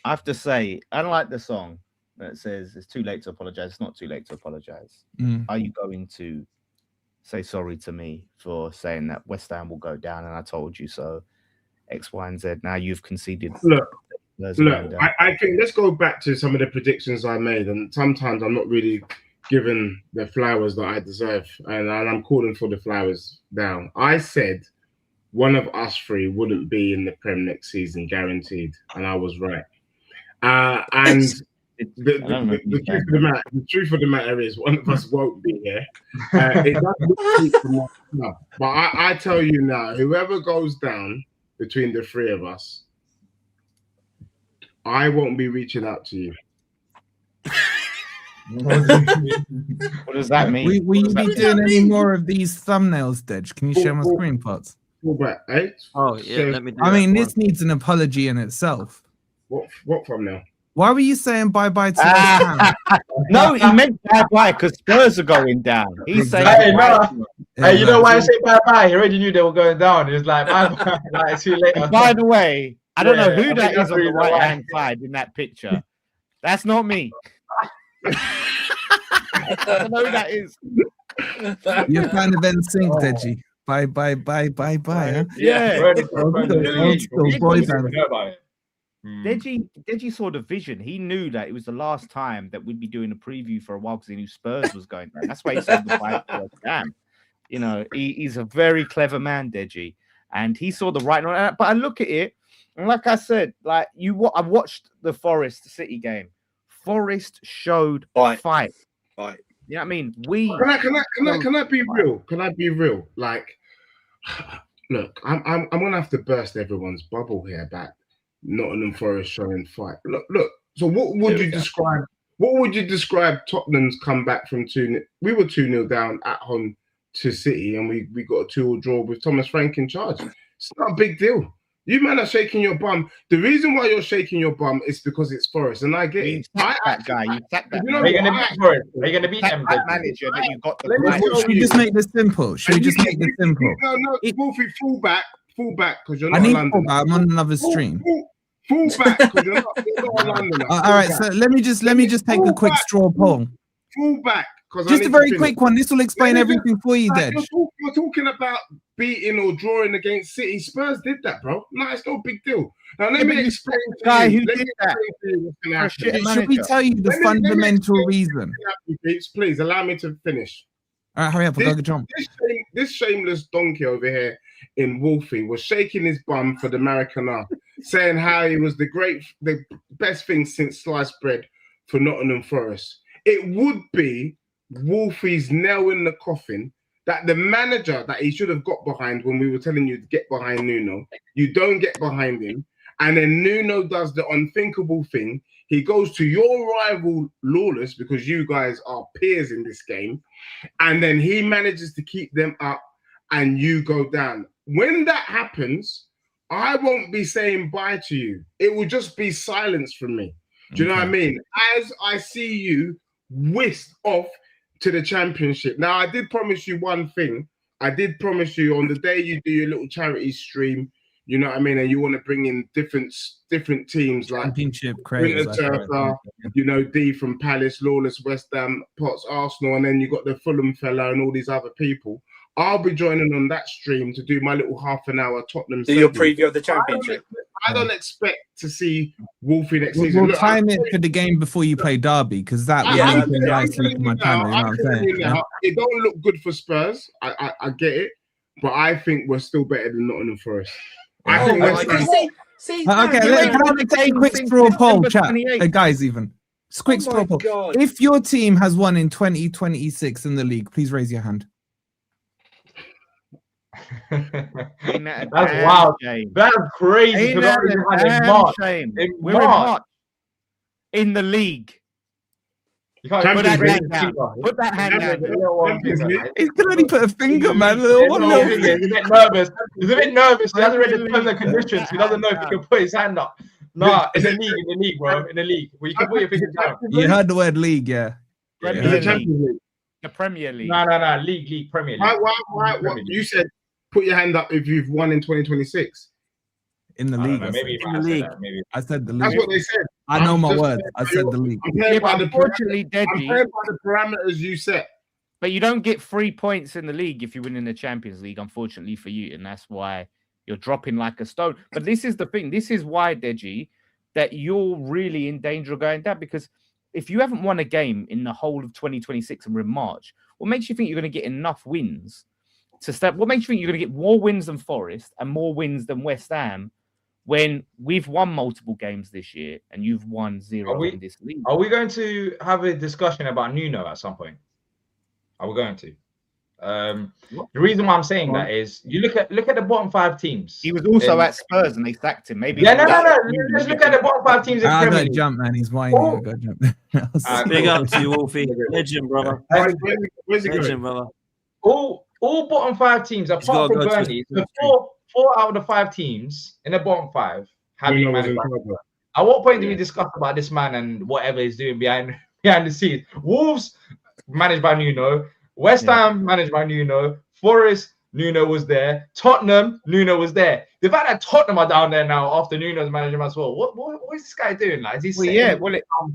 I have to say, I don't like the song that says it's too late to apologize. It's not too late to apologize. Are you going to say sorry to me for saying that West Ham will go down and I told you so? X, Y, and Z. Now you've conceded. Look, I think let's go back to some of the predictions I made, and sometimes I'm not really given the flowers that I deserve, and I'm calling for the flowers down. I said one of us three wouldn't be in the Prem next season, guaranteed, and I was right. And the truth of the matter is, one of us won't be here. It doesn't speak for my club, but I tell you now, whoever goes down between the three of us, I won't be reaching out to you. What does that mean? Will you be doing any more of these thumbnails, Dej? Can you share my screen pots? Back, eh? Oh, yeah, let me do I that mean, one. this needs an apology in itself. What thumbnail? Why were you saying bye-bye to West Ham? No, he meant bye-bye because Spurs are going down. He's saying Hey, bye. no. Hey, you know why I say bye-bye? He already knew they were going down. He was like, bye-bye. Like, see you later. And by the way, I don't know Yeah, who I that think is that's on the the reason why. right-hand side in that picture. That's not me. I don't know who that is. You're kind of NSYNC, Deji. Bye. Huh? Yeah. Old school boy band. Deji saw the vision. He knew that it was the last time that we'd be doing a preview for a while because he knew Spurs was going down. That's why he said goodbye to West Ham. You know, he's a very clever man, Deji, and he saw the right. But I look at it, and like I said, like I watched the Forest City game. Forest showed fight. You know what I mean? Can I be real? Can I be real? Like, look, I'm gonna have to burst everyone's bubble here about Nottingham Forest showing fight. Look. So what would you describe? What would you describe Tottenham's comeback from 2-0? We were 2-0 down at home to City, and we got a 2-2 draw with Thomas Frank in charge. It's not a big deal. You man are shaking your bum. The reason why you're shaking your bum is because it's Forest, and I get it. That guy, you sacked that. You know Are you going to beat Forest? Are you going to beat them? That manager that you got. Should we just make this simple? No, Wolfie, full back, because you're not I need London. full back. I'm on another stream. Full back, because you're not London. All right, so let me just take a quick straw poll. Full back. Just a very quick one. This will explain everything for you, Dej. You're talking about beating or drawing against City. Spurs did that, bro. No, it's no big deal. Now let me explain to you. Guy who did that. Should we tell you the fundamental reason? Please allow me to finish. All right, hurry up. I'll go jump. This shameless donkey over here in Wolfie was shaking his bum for the Maracana, saying how he was the best thing since sliced bread for Nottingham Forest. It would be Wolfie's nail in the coffin that the manager that he should have got behind when we were telling you to get behind Nuno, you don't get behind him, and then Nuno does the unthinkable thing. He goes to your rival Lawless because you guys are peers in this game, and then he manages to keep them up and you go down. When that happens, I won't be saying bye to you. It will just be silence from me. Do you know what I mean? As I see you whisked off to the Championship. Now, I did promise you one thing. I did promise you on the day you do your little charity stream, you know what I mean, and you want to bring in different teams like Championship creators, Surfer, you know, D from Palace, Lawless, West Ham, Potts, Arsenal, and then you got the Fulham fella and all these other people. I'll be joining on that stream to do my little half an hour Tottenham. Do your preview of the Championship. I don't expect to see Wolfie next season. We'll time it for the game before you play Derby, because that will open nicely for my channel. You know what I'm saying? It don't look good for Spurs. I get it, but I think we're still better than Nottingham Forest. I think we're okay, can I take a quick straw poll, chat? Guys, even. Quick straw poll. If your team has won in 2026 in the league, please raise your hand. That's wild. That's crazy. In March. In the league. You can't put that hand down. Put that hand down. He can only put a finger, man. He's a bit nervous. He's a bit nervous. He hasn't read the terms and conditions. He doesn't know if he can put his hand up. Nah, in the league, bro. In the league. Where you can put your finger down. You heard the word league, yeah. The Premier League. No. League, Premier League. Why? You said put your hand up if you've won in 2026. In the league. Maybe in the league. I said the league. That's what they said. I know my word. I said the league. I'm playing by the parameters you set. But you don't get 3 points in the league if you win in the Champions League, unfortunately for you. And that's why you're dropping like a stone. But this is the thing. This is why, Deji, that you're really in danger of going down. Because if you haven't won a game in the whole of 2026 and we're in March, what makes you think you're going to get enough wins to step? What makes you think you're going to get more wins than Forest and more wins than West Ham when we've won multiple games this year and you've won 0 in this league? Are we going to have a discussion about Nuno at some point? Are we going to? The reason why I'm saying that is you look at the bottom 5 teams. He was also at Spurs and they sacked him. Maybe. Yeah, no. Let's look at the bottom 5 teams. I got to jump, man. He's whining. I got to jump. Big up to you, Wolfie. Legend, brother. Where's it Legend, brother. All bottom 5 teams apart from Burnley. So 4 out of the 5 teams in the bottom 5 have been managed by. At what point do we discuss about this man and whatever he's doing behind the scenes? Wolves managed by Nuno. West Ham managed by Nuno. Forest, Nuno was there. Tottenham, Nuno was there. The fact that Tottenham are down there now after Nuno's managing as well. What is this guy doing? Like, is he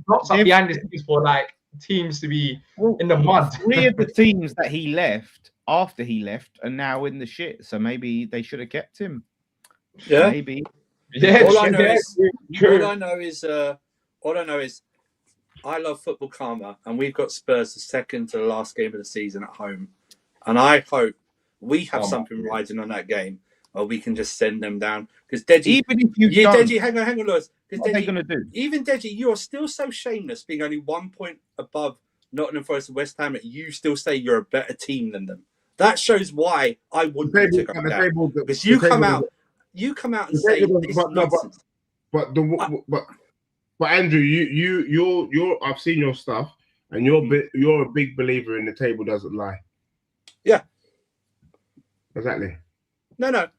blocks up behind the scenes for like teams to be in the mud? 3 of the teams that he left after he left are now in the shit. So maybe they should have kept him. Yeah, maybe. Yeah. All I know is I love Football Karma, and we've got Spurs the second to the last game of the season at home. And I hope we have something riding on that game, or we can just send them down. Because Deji, even if you Deji, hang on, Lewis. What are they going to do? Even Deji, you are still so shameless, being only 1 point above Nottingham Forest and West Ham. You still say you're a better team than them. That shows why I wouldn't to go down. Because you come out and say this nonsense. But Andrew, you're I've seen your stuff, and you're a big believer in the table doesn't lie. Yeah, exactly. But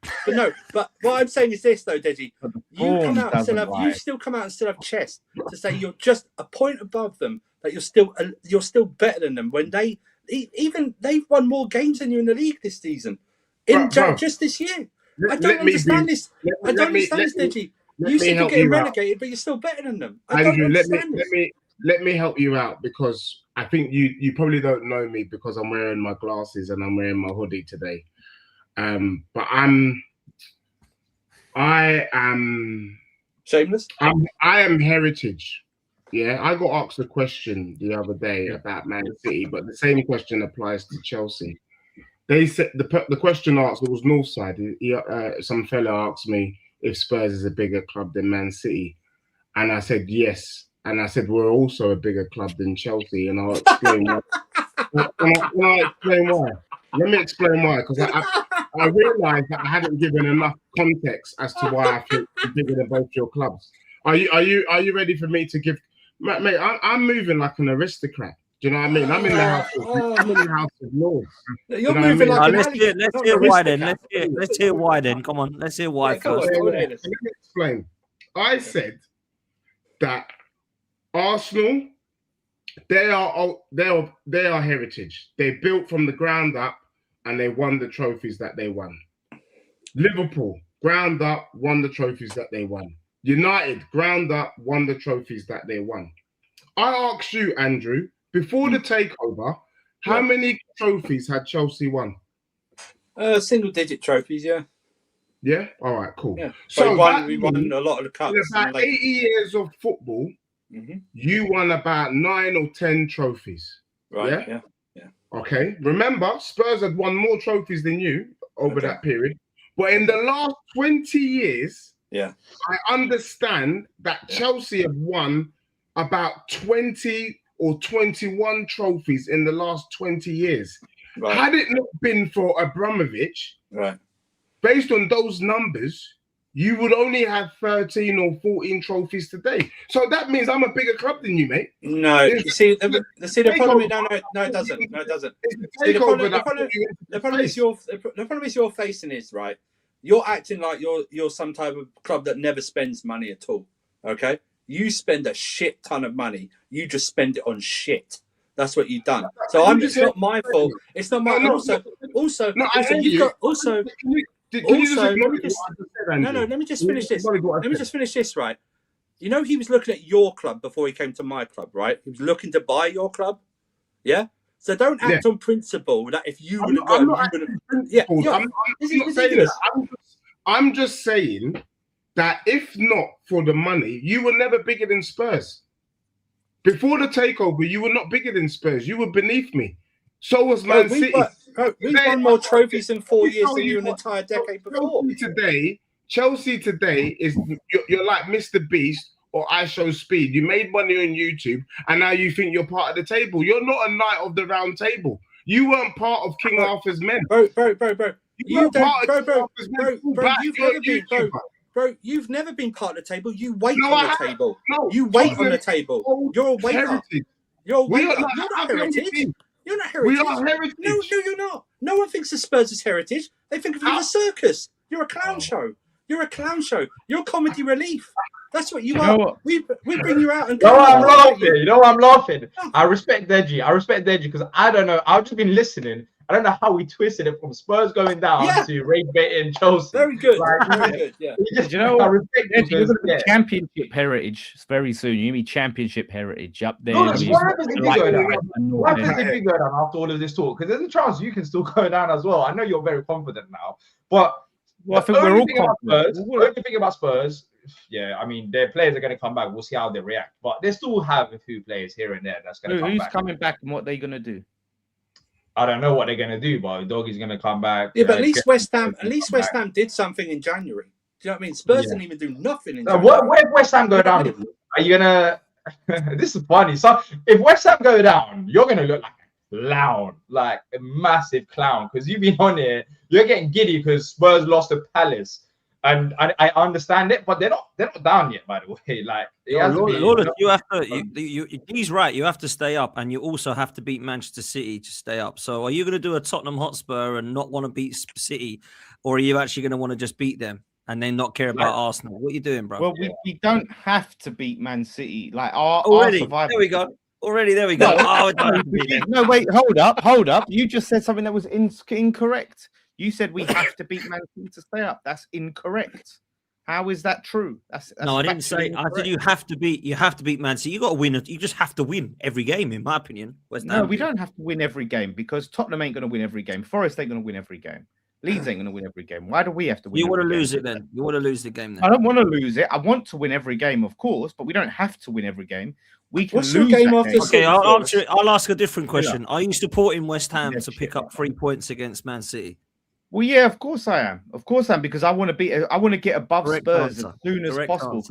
what I'm saying is this though, Deji, you still come out and still have chest to say you're just a point above them, that you're still better than them when they've won more games than you in the league this season, just this year. I don't understand this. I don't understand this, Deji. You seem to get relegated, but you're still better than them. Andrew, let me help you out, because I think you probably don't know me because I'm wearing my glasses and I'm wearing my hoodie today. But I am shameless. I am heritage. Yeah, I got asked a question the other day about Man City, but the same question applies to Chelsea. They said the question asked, it was Northside. Some fella asked me if Spurs is a bigger club than Man City, and I said yes, and I said we're also a bigger club than Chelsea, and I'll explain why. Let me explain why, because I realised that I hadn't given enough context as to why I think we're bigger than both your clubs. Are you ready for me to give Mate, I'm moving like an aristocrat. Do you know what I mean? I'm in the house. I'm in the House of Lords. You're moving like an let's alley. hear why then. aristocrat. Let's hear why then. Come on, let's hear why come first. on. Let me explain. I said that Arsenal, they are heritage. They built from the ground up and they won the trophies that they won. Liverpool, ground up, won the trophies that they won. United, ground up, won the trophies that they won. I asked you, Andrew, before the takeover, how many trophies had Chelsea won? Single-digit trophies, yeah. Yeah? All right, cool. Yeah. So we won a lot of the cups. In about 80 years of football, you won about 9 or 10 trophies. Right, yeah. Okay. Remember, Spurs had won more trophies than you over that period. But in the last 20 years, I understand that Chelsea have won about 20 or 21 trophies in the last 20 years. Right. Had it not been for Abramovich, based on those numbers, you would only have 13 or 14 trophies today. So that means I'm a bigger club than you, mate. No, you see, the problem is, no, it doesn't. No, it doesn't. See, the problem is you're facing is, right, you're acting like you're some type of club that never spends money at all, okay? You spend a shit ton of money. You just spend it on shit. That's what you've done. So it's not my fault. It's not my fault. Also, you've got also. Let me just finish this. Let me just finish this, right? You know, he was looking at your club before he came to my club, right? He was looking to buy your club. Yeah? So don't act on principle that if you would have gone, I'm just saying that if not for the money, you were never bigger than Spurs. Before the takeover, you were not bigger than Spurs. You were beneath me. So was Man City. We've won more trophies in 4 years than you an entire decade before. Chelsea today is you're like Mr. Beast or I Show Speed. You made money on YouTube and now you think you're part of the table. You're not a knight of the round table. You weren't part of King Arthur's men. Bro. You've never been part of the table. You wait on the table. You wait on the table. You're a waiter. You're a waiter. You're not heritage. You're not heritage. We are heritage. No, you're not. No one thinks the Spurs is heritage. They think of you as a circus. You're a clown show. You're a clown show. You're comedy relief. That's what you are. We bring you out and. I'm laughing. You know I'm laughing. I respect Deji because I don't know. I've just been listening. I don't know how we twisted it from Spurs going down to rate baiting Chelsea. Very good. Very good. Yeah. You know, you're going to be championship heritage very soon. You're going to be championship heritage up there. What happens if you go down after all of this talk? Because there's a chance you can still go down as well. I know you're very confident now, but I think we're all confident. The only thing about Spurs, I mean, their players are going to come back. We'll see how they react, but they still have a few players here and there that's going to come back. Who's coming back and what they're going to do? I don't know what they're going to do, but Doggy's going to come back. Yeah, but at least West Ham did something in January. Do you know what I mean? Spurs didn't even do nothing in January. What if West Ham go down? Are you going to... This is funny. So if West Ham go down, you're going to look like a clown, like a massive clown, because you've been on here. You're getting giddy because Spurs lost to Palace. And I understand it, but they're not down yet, by the way. Like you have to. He's right. You have to stay up, and you also have to beat Manchester City to stay up. So, are you going to do a Tottenham Hotspur and not want to beat City, or are you actually going to want to just beat them and then not care about Arsenal? What are you doing, bro? Well, we don't have to beat Man City. Like our there we go. Already, there we go. No, wait, hold up. You just said something that was incorrect. You said we have to beat Man City to stay up. That's incorrect. How is that true? That's no, I didn't say. Incorrect. I said you have to beat Man City. You got to win. You just have to win every game, in my opinion. No, we don't have to win every game because Tottenham ain't going to win every game. Forest ain't going to win every game. Leeds ain't going to win every game. Why do we have to win? You want to lose it then? You want to lose the game then? I don't want to lose it. I want to win every game, of course, but we don't have to win every game. We can lose your game after. Okay, I'll answer it. I'll ask a different question. Are you supporting West Ham to pick up 3 points against Man City? Well, yeah, of course I am. Of course I am, because I want to get above Spurs as soon as possible.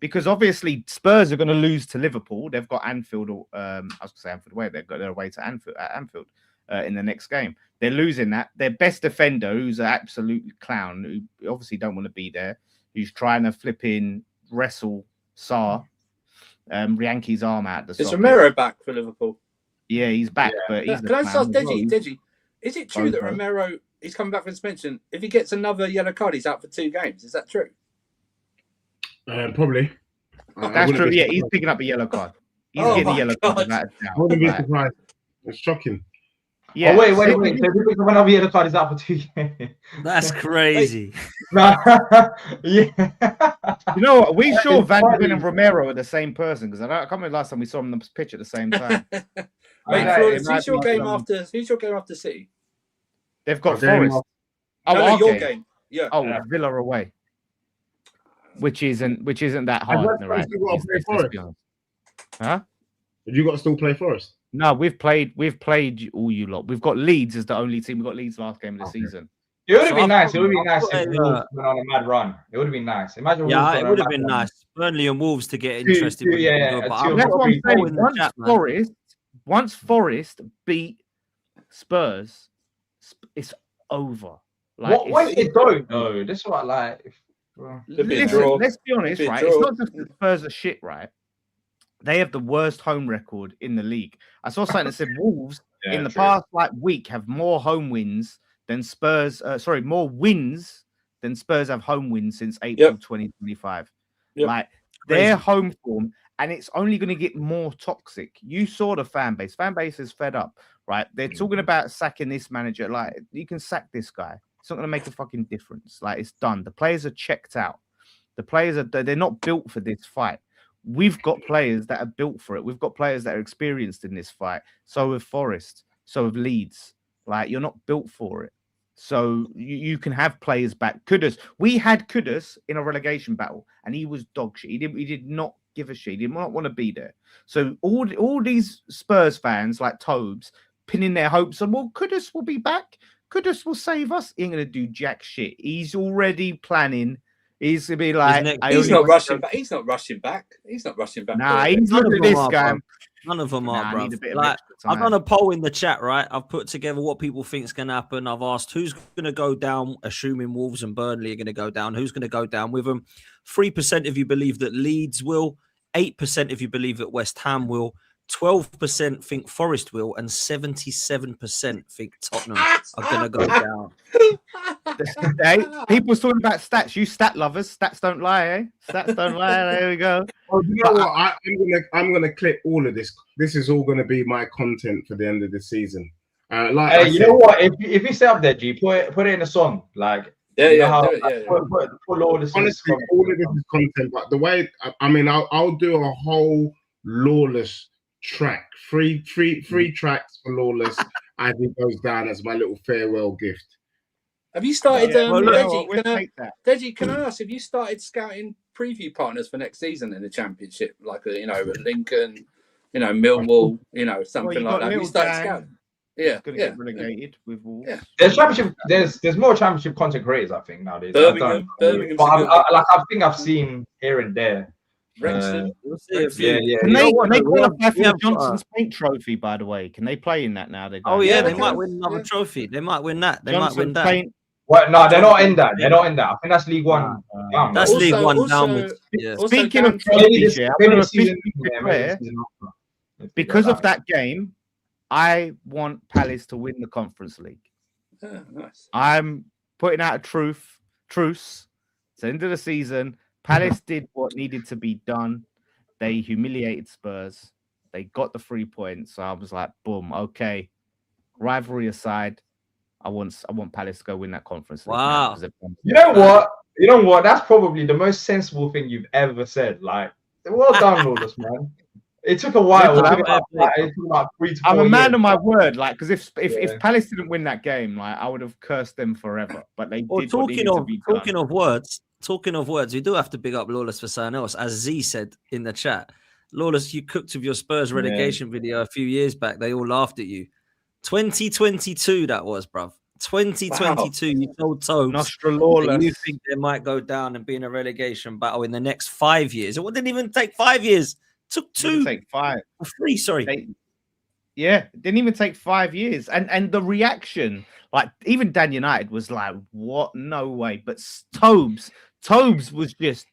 Because obviously Spurs are going to lose to Liverpool. They've got Anfield. I was going to say Anfield away. They've got their way to Anfield in the next game. They're losing that. Their best defender, who's an absolute clown, who obviously don't want to be there, who's trying to flip in wrestle Sarr. Yankees arm out the Is socket. Romero back for Liverpool? Yeah, he's back, but he's Can I just ask Deji? Deji, is it true that Bobo. Romero he's coming back from suspension? If he gets another yellow card, he's out for 2 games. Is that true? Probably. That's true. Yeah, he's picking up a yellow card. He's getting a yellow card. I wouldn't be surprised. It's shocking. Yeah. Oh, wait. So if you pick up another yellow card, is out for 2 games. That's crazy. Yeah. You know what? We sure Van de Ven and Romero are the same person because I can't remember last time we saw them on the pitch at the same time. Wait, Right. Flawless, who's your game after City? They've got game Forest. No, your game. Yeah. Oh, Villa away, which isn't that hard, right? Let's be honest. Huh? Have you got to still play Forest? No, we've played all you lot. We've got Leeds as the only team. We got Leeds last game of the season. It would have been nice. It would I've have got been nice if Wolves went on a mad run. It would have been nice. Imagine Wolves Yeah, going it on would a have mad been run. nice. Burnley and Wolves to get interested. Two, yeah, but two. I've That's got what I'm people saying. in the chat, man. Once Forest beat Spurs, it's over. Like, What if they don't? No, this is what I like. Listen, let's be honest, right? It's not just the Spurs are shit, right? They have the worst home record in the league. I saw something that said Wolves in the past week have more home wins than Spurs. More wins than Spurs have home wins since April 2025. Yep. Like their home form, and it's only going to get more toxic. You saw the fan base. Fan base is fed up, right? They're talking about sacking this manager. Like you can sack this guy. It's not going to make a fucking difference. Like it's done. The players are checked out. The players they're not built for this fight. We've got players that are built for it. We've got players that are experienced in this fight. So have Forest. So have Leeds. Like you're not built for it. So you can have players back. Kudus. We had Kudus in a relegation battle, and he was dog shit. He did not give a shit. He did not want to be there. So all these Spurs fans like Tobes pinning their hopes on, well, Kudus will be back. Kudus will save us. He ain't gonna do jack shit. He's already planning. He's gonna be like, he's not rushing back. He's not rushing back. Nah, he's looking at this guy. None of them are, bro. Like, I've done a poll in the chat, right? I've put together what people think is going to happen. I've asked who's going to go down, assuming Wolves and Burnley are going to go down. Who's going to go down with them? 3% of you believe that Leeds will. 8% of you believe that West Ham will. 12% think Forest will, and 77% think Tottenham are going to go down. Hey, people's talking about stats. You stat lovers. Stats don't lie, eh? Stats don't lie. There we go. Oh, you know what? I'm gonna clip all of this. This is all gonna be my content for the end of the season. Hey, you know what? If you set up there, G, put it in a song. Like put all this. Honestly, all of this is content. But the way I'll do a whole Lawless track, free tracks for Lawless as he goes down as my little farewell gift. Have you started, Deji, can I ask, have you started scouting preview partners for next season in the Championship? Like, Lincoln, Millwall, something like that. Have you started scouting? Yeah. Going to get relegated with Wolves. Yeah. There's championship. There's more championship content creators, I think, nowadays. Birmingham. I think I've seen here and there. Wrexham. Can they qualify for the Johnson's Paint Trophy, by the way? Can they play in that now? They might win another trophy. They might win that. They might win that. Paint. What? No, they're not in that. They're not in that. I think that's League One. That's League One downwards. Yeah. Speaking of trophies, I'm going to officially declare, because of that game, I want Palace to win the Conference League. Nice. I'm putting out a truce. It's the end of the season. Palace did what needed to be done. They humiliated Spurs. They got the 3 points. So I was like, boom, okay. Rivalry aside, I want Palace to go win that Conference League. Wow. You know what? That's probably the most sensible thing you've ever said. Like, well done, Lawless, man. It took a while. It took about 3 to 4 I'm a man years. of my word. Like, because if Palace didn't win that game, like I would have cursed them forever. But they did. Talking of words, we do have to big up Lawless for something else. As Z said in the chat, Lawless, you cooked with your Spurs relegation video a few years back. They all laughed at you. 2022, that was, bruv. 2022, you told Tobes that you think they might go down and be in a relegation battle in the next 5 years. It didn't even take 5 years. It took 2. Didn't take 5. 3, sorry. It didn't even take 5 years. And the reaction, like even Dan United was like, what? No way. But Tobes was just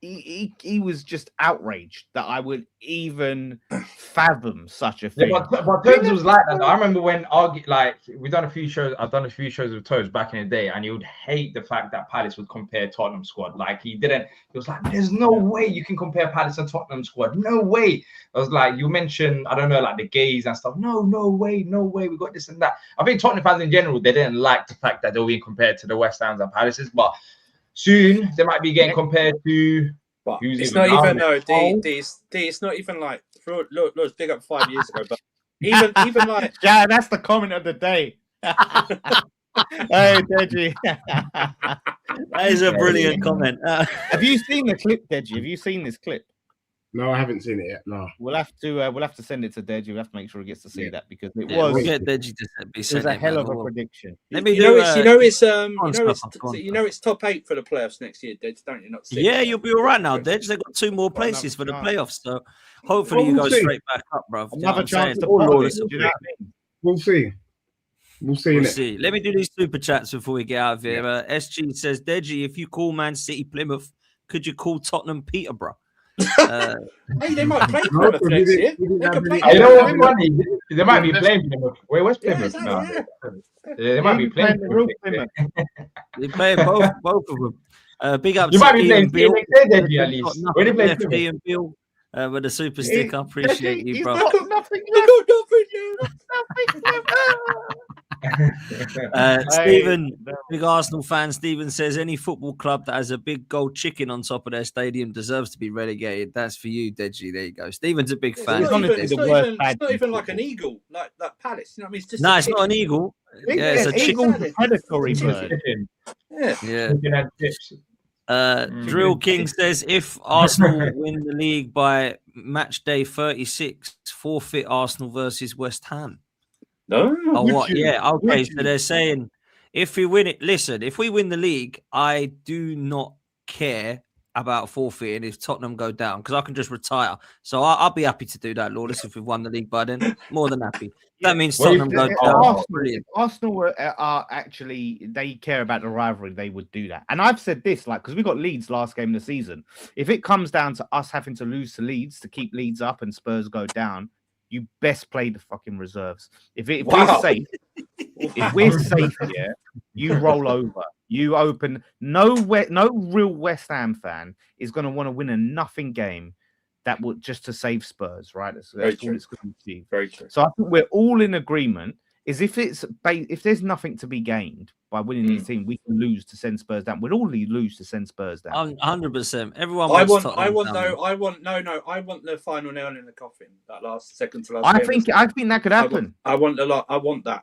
he was just outraged that I would even fathom such a thing. Yeah, but Toes was like that. I remember when we've done a few shows. I've done a few shows with Toes back in the day, and he would hate the fact that Palace would compare Tottenham squad. Like he was like, "There's no way you can compare Palace and Tottenham squad. No way." I was like, "You mentioned I don't know, like the gays and stuff. No way. We got this and that." I think Tottenham fans in general, they didn't like the fact that they were being compared to the West Hams and Palaces, but soon they might be getting compared to. But it's not even it's not even like look, big up 5 years ago, but even like yeah, that's the comment of the day. Hey, Deji. That is a brilliant comment. Have you seen the clip, Deji? Have you seen this clip? No, I haven't seen it yet. No, we'll have to send it to Deji. We'll have to make sure he gets to see that because it we'll get Deji to be sent. It was a hell of a prediction. It's top 8 for the playoffs next year, Deji, don't you? Not 6. Yeah, you'll be all right now, Deji. They've got 2 more places for the playoffs, so hopefully you go straight back up, bro. Another chance to We'll see. We'll see. Let me do these super chats before we get out of here. SG says, Deji, if you call Man City Plymouth, could you call Tottenham Peterborough? Hey, they might play Plymouth next year. You know what's funny? They might be playing Plymouth. Where's Plymouth now? They might be playing Plymouth. They play both of them. Big up you to might be Ian playing Bill. at least. Where do they play Ian Bill with the super stick. I appreciate you, bro. Stephen, big Arsenal fan. Stephen says any football club that has a big gold chicken on top of their stadium deserves to be relegated. That's for you, Deji. There you go. Stephen's a big fan. It's not even like an eagle, like that Palace. You know what I mean? It's just not an eagle. Yeah, it's a chicken. Predatory bird. Yeah. Drill King says if Arsenal win the league by match day 36, forfeit Arsenal versus West Ham. No. Oh, what? Yeah. Okay. So they're saying if we win it, listen, if we win the league, I do not care about forfeiting if Tottenham go down because I can just retire. So I'll be happy to do that, Lawless, if we've won the league by then. More than happy. That means Tottenham go down. Arsenal are actually, they care about the rivalry. They would do that. And I've said this, like, because we got Leeds last game of the season. If it comes down to us having to lose to Leeds to keep Leeds up and Spurs go down, you best play the fucking reserves. If we're safe, yeah, you roll over. You open. No real West Ham fan is going to want to win a nothing game that would just to save Spurs, right? That's all it's going to be. Very true. So I think we're all in agreement. Is if there's nothing to be gained by winning this team, we can lose to send Spurs down. We'd all lose to send Spurs down. 100%. Everyone. I want the final nail in the coffin. That last second to last. I think that could happen. I want that. I want that.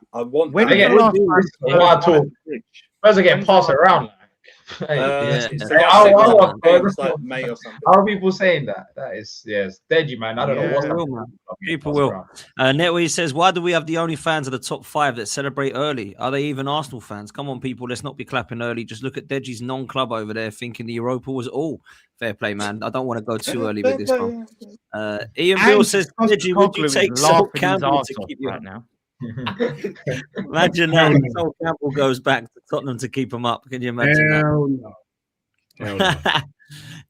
Spurs are getting passed around. May or something. How are people saying that? That is, yes, Deji, man. I don't know what's happening. People will. Netway says, why do we have the only fans of the top 5 that celebrate early? Are they even Arsenal fans? Come on, people. Let's not be clapping early. Just look at Deji's non-club over there thinking the Europa was all. Fair play, man. I don't want to go too early with this one. Ian Bill says, Deji, would you take Sol Campbell to keep you right now? Imagine that Sol Campbell goes back to Tottenham to keep him up. Can you imagine that?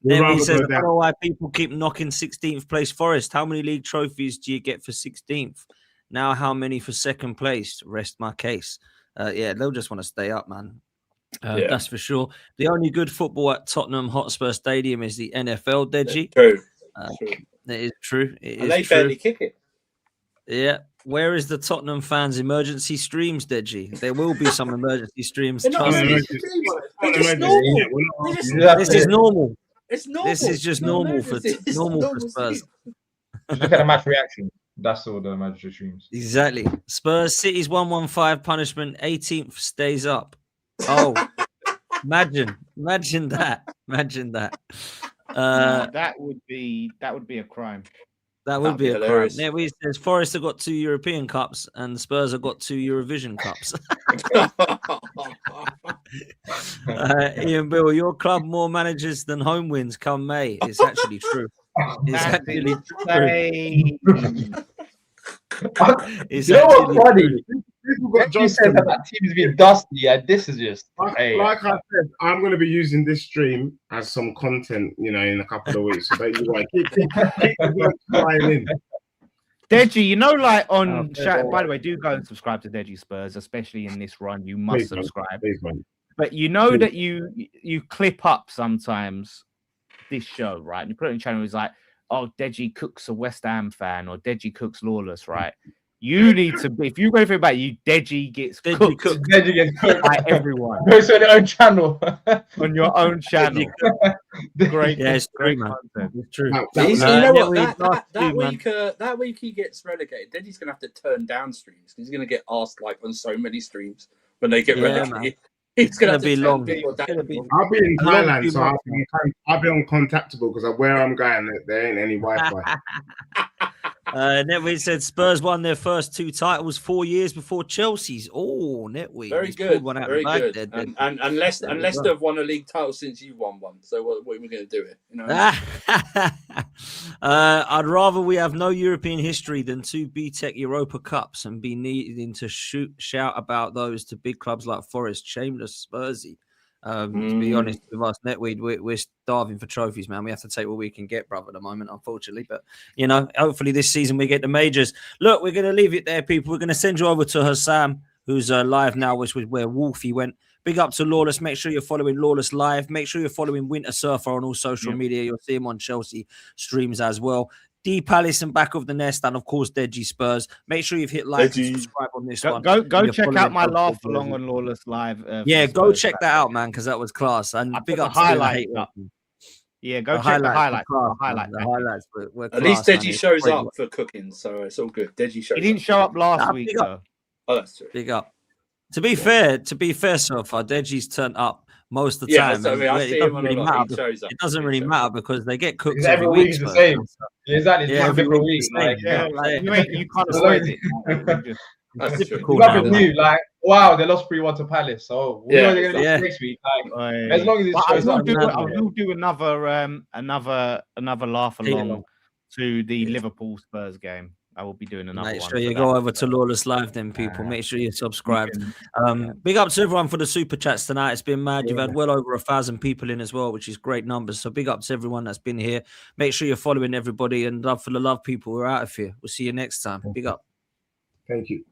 Then he says, I don't know why people keep knocking 16th place Forest. How many league trophies do you get for 16th? Now, how many for second place? Rest my case. Yeah, they'll just want to stay up, man. That's for sure. The only good football at Tottenham Hotspur Stadium is the NFL, Deji. True. It is true. And they barely kick it. Yeah. Where is the Tottenham fans' emergency streams, Deji? There will be some emergency streams. Trust me. This is normal. It's normal. This is just normal for Spurs. Look at the match reaction. That's all the emergency streams. Exactly. Spurs City's 1-1-5 punishment. 18th stays up. Oh, imagine that. Imagine that. That would be a crime. That would be a crime. Yeah, we says Forest have got 2 European Cups and Spurs have got 2 Eurovision Cups. Ian Bill, your club more managers than home wins come May. It's actually true. It's actually true. You know what's funny? people got You jobs said to that team's been dusty, and this is just. Hey, like I said, I'm going to be using this stream as some content, in a couple of weeks. So don't you worry. Keep the work flying in. Deji, like on chat. By the way, do go and subscribe to Deji Spurs, especially in this run. You must subscribe. Please, man. But you know that you clip up sometimes this show, right? And you put it in channel, it's like, oh, Deji Cook's a West Ham fan, or Deji Cook's lawless, right? You need to be, if you go anything about you, Deji gets cooked. Deji gets cooked by everyone. Goes on your own channel. On your own channel. Great. Yeah, it's true, man. It's true. You know what? That week he gets relegated. Then he's gonna have to turn down streams. He's gonna get asked like on so many streams when they get relegated. Man. It's gonna be long. I'll be in Thailand, so I'll be uncontactable because where I'm going, there ain't any Wi-Fi. Netweed said Spurs won their first 2 titles 4 years before Chelsea's. Oh, Netweed. Very good. One out Very good. There, and unless they've won a league title since you've won one. So what are we going to do it? I'd rather we have no European history than 2 BTEC Europa Cups and be needing to shout about those to big clubs like Forest. Shameless Spursy. To be honest with us, Netweed, we're starving for trophies, man. We have to take what we can get, brother, at the moment, unfortunately. But, hopefully this season we get the majors. Look, we're going to leave it there, people. We're going to send you over to Hassam, who's live now, which was where Wolfie went. Big up to Lawless. Make sure you're following Lawless live. Make sure you're following Winter Surfer on all social media. You'll see him on Chelsea streams as well. D Palace and Back of the Nest, and of course Deji Spurs. Make sure you've hit like and subscribe on this one. Go check out my laugh along on Lawless live. Go check that out, man, because that was class. And big up highlight. Yeah, go check the highlights. The highlights. At least Deji shows up for cooking, so it's all good. Deji shows. He didn't show up last week, though. Oh, that's true. Big up. To be fair, so far, Deji's turned up most of the time. So, it doesn't really matter because they get cooked every week. Is the same. Exactly. Yeah, every week. You can't avoid it. That's typical. Nothing new. Like, wow, they lost 3-1 to Palace. So we know they're going to lose next week. As long as it's I will do another laugh along to the Liverpool Spurs game. I will be doing another one. Make sure you go over to Lawless Live then, people. Make sure you're subscribed. Big up to everyone for the super chats tonight. It's been mad. You've had well over 1,000 people in as well, which is great numbers. So big up to everyone that's been here. Make sure you're following everybody, and love for the love, people. We're out of here. We'll see you next time. Big up. Thank you.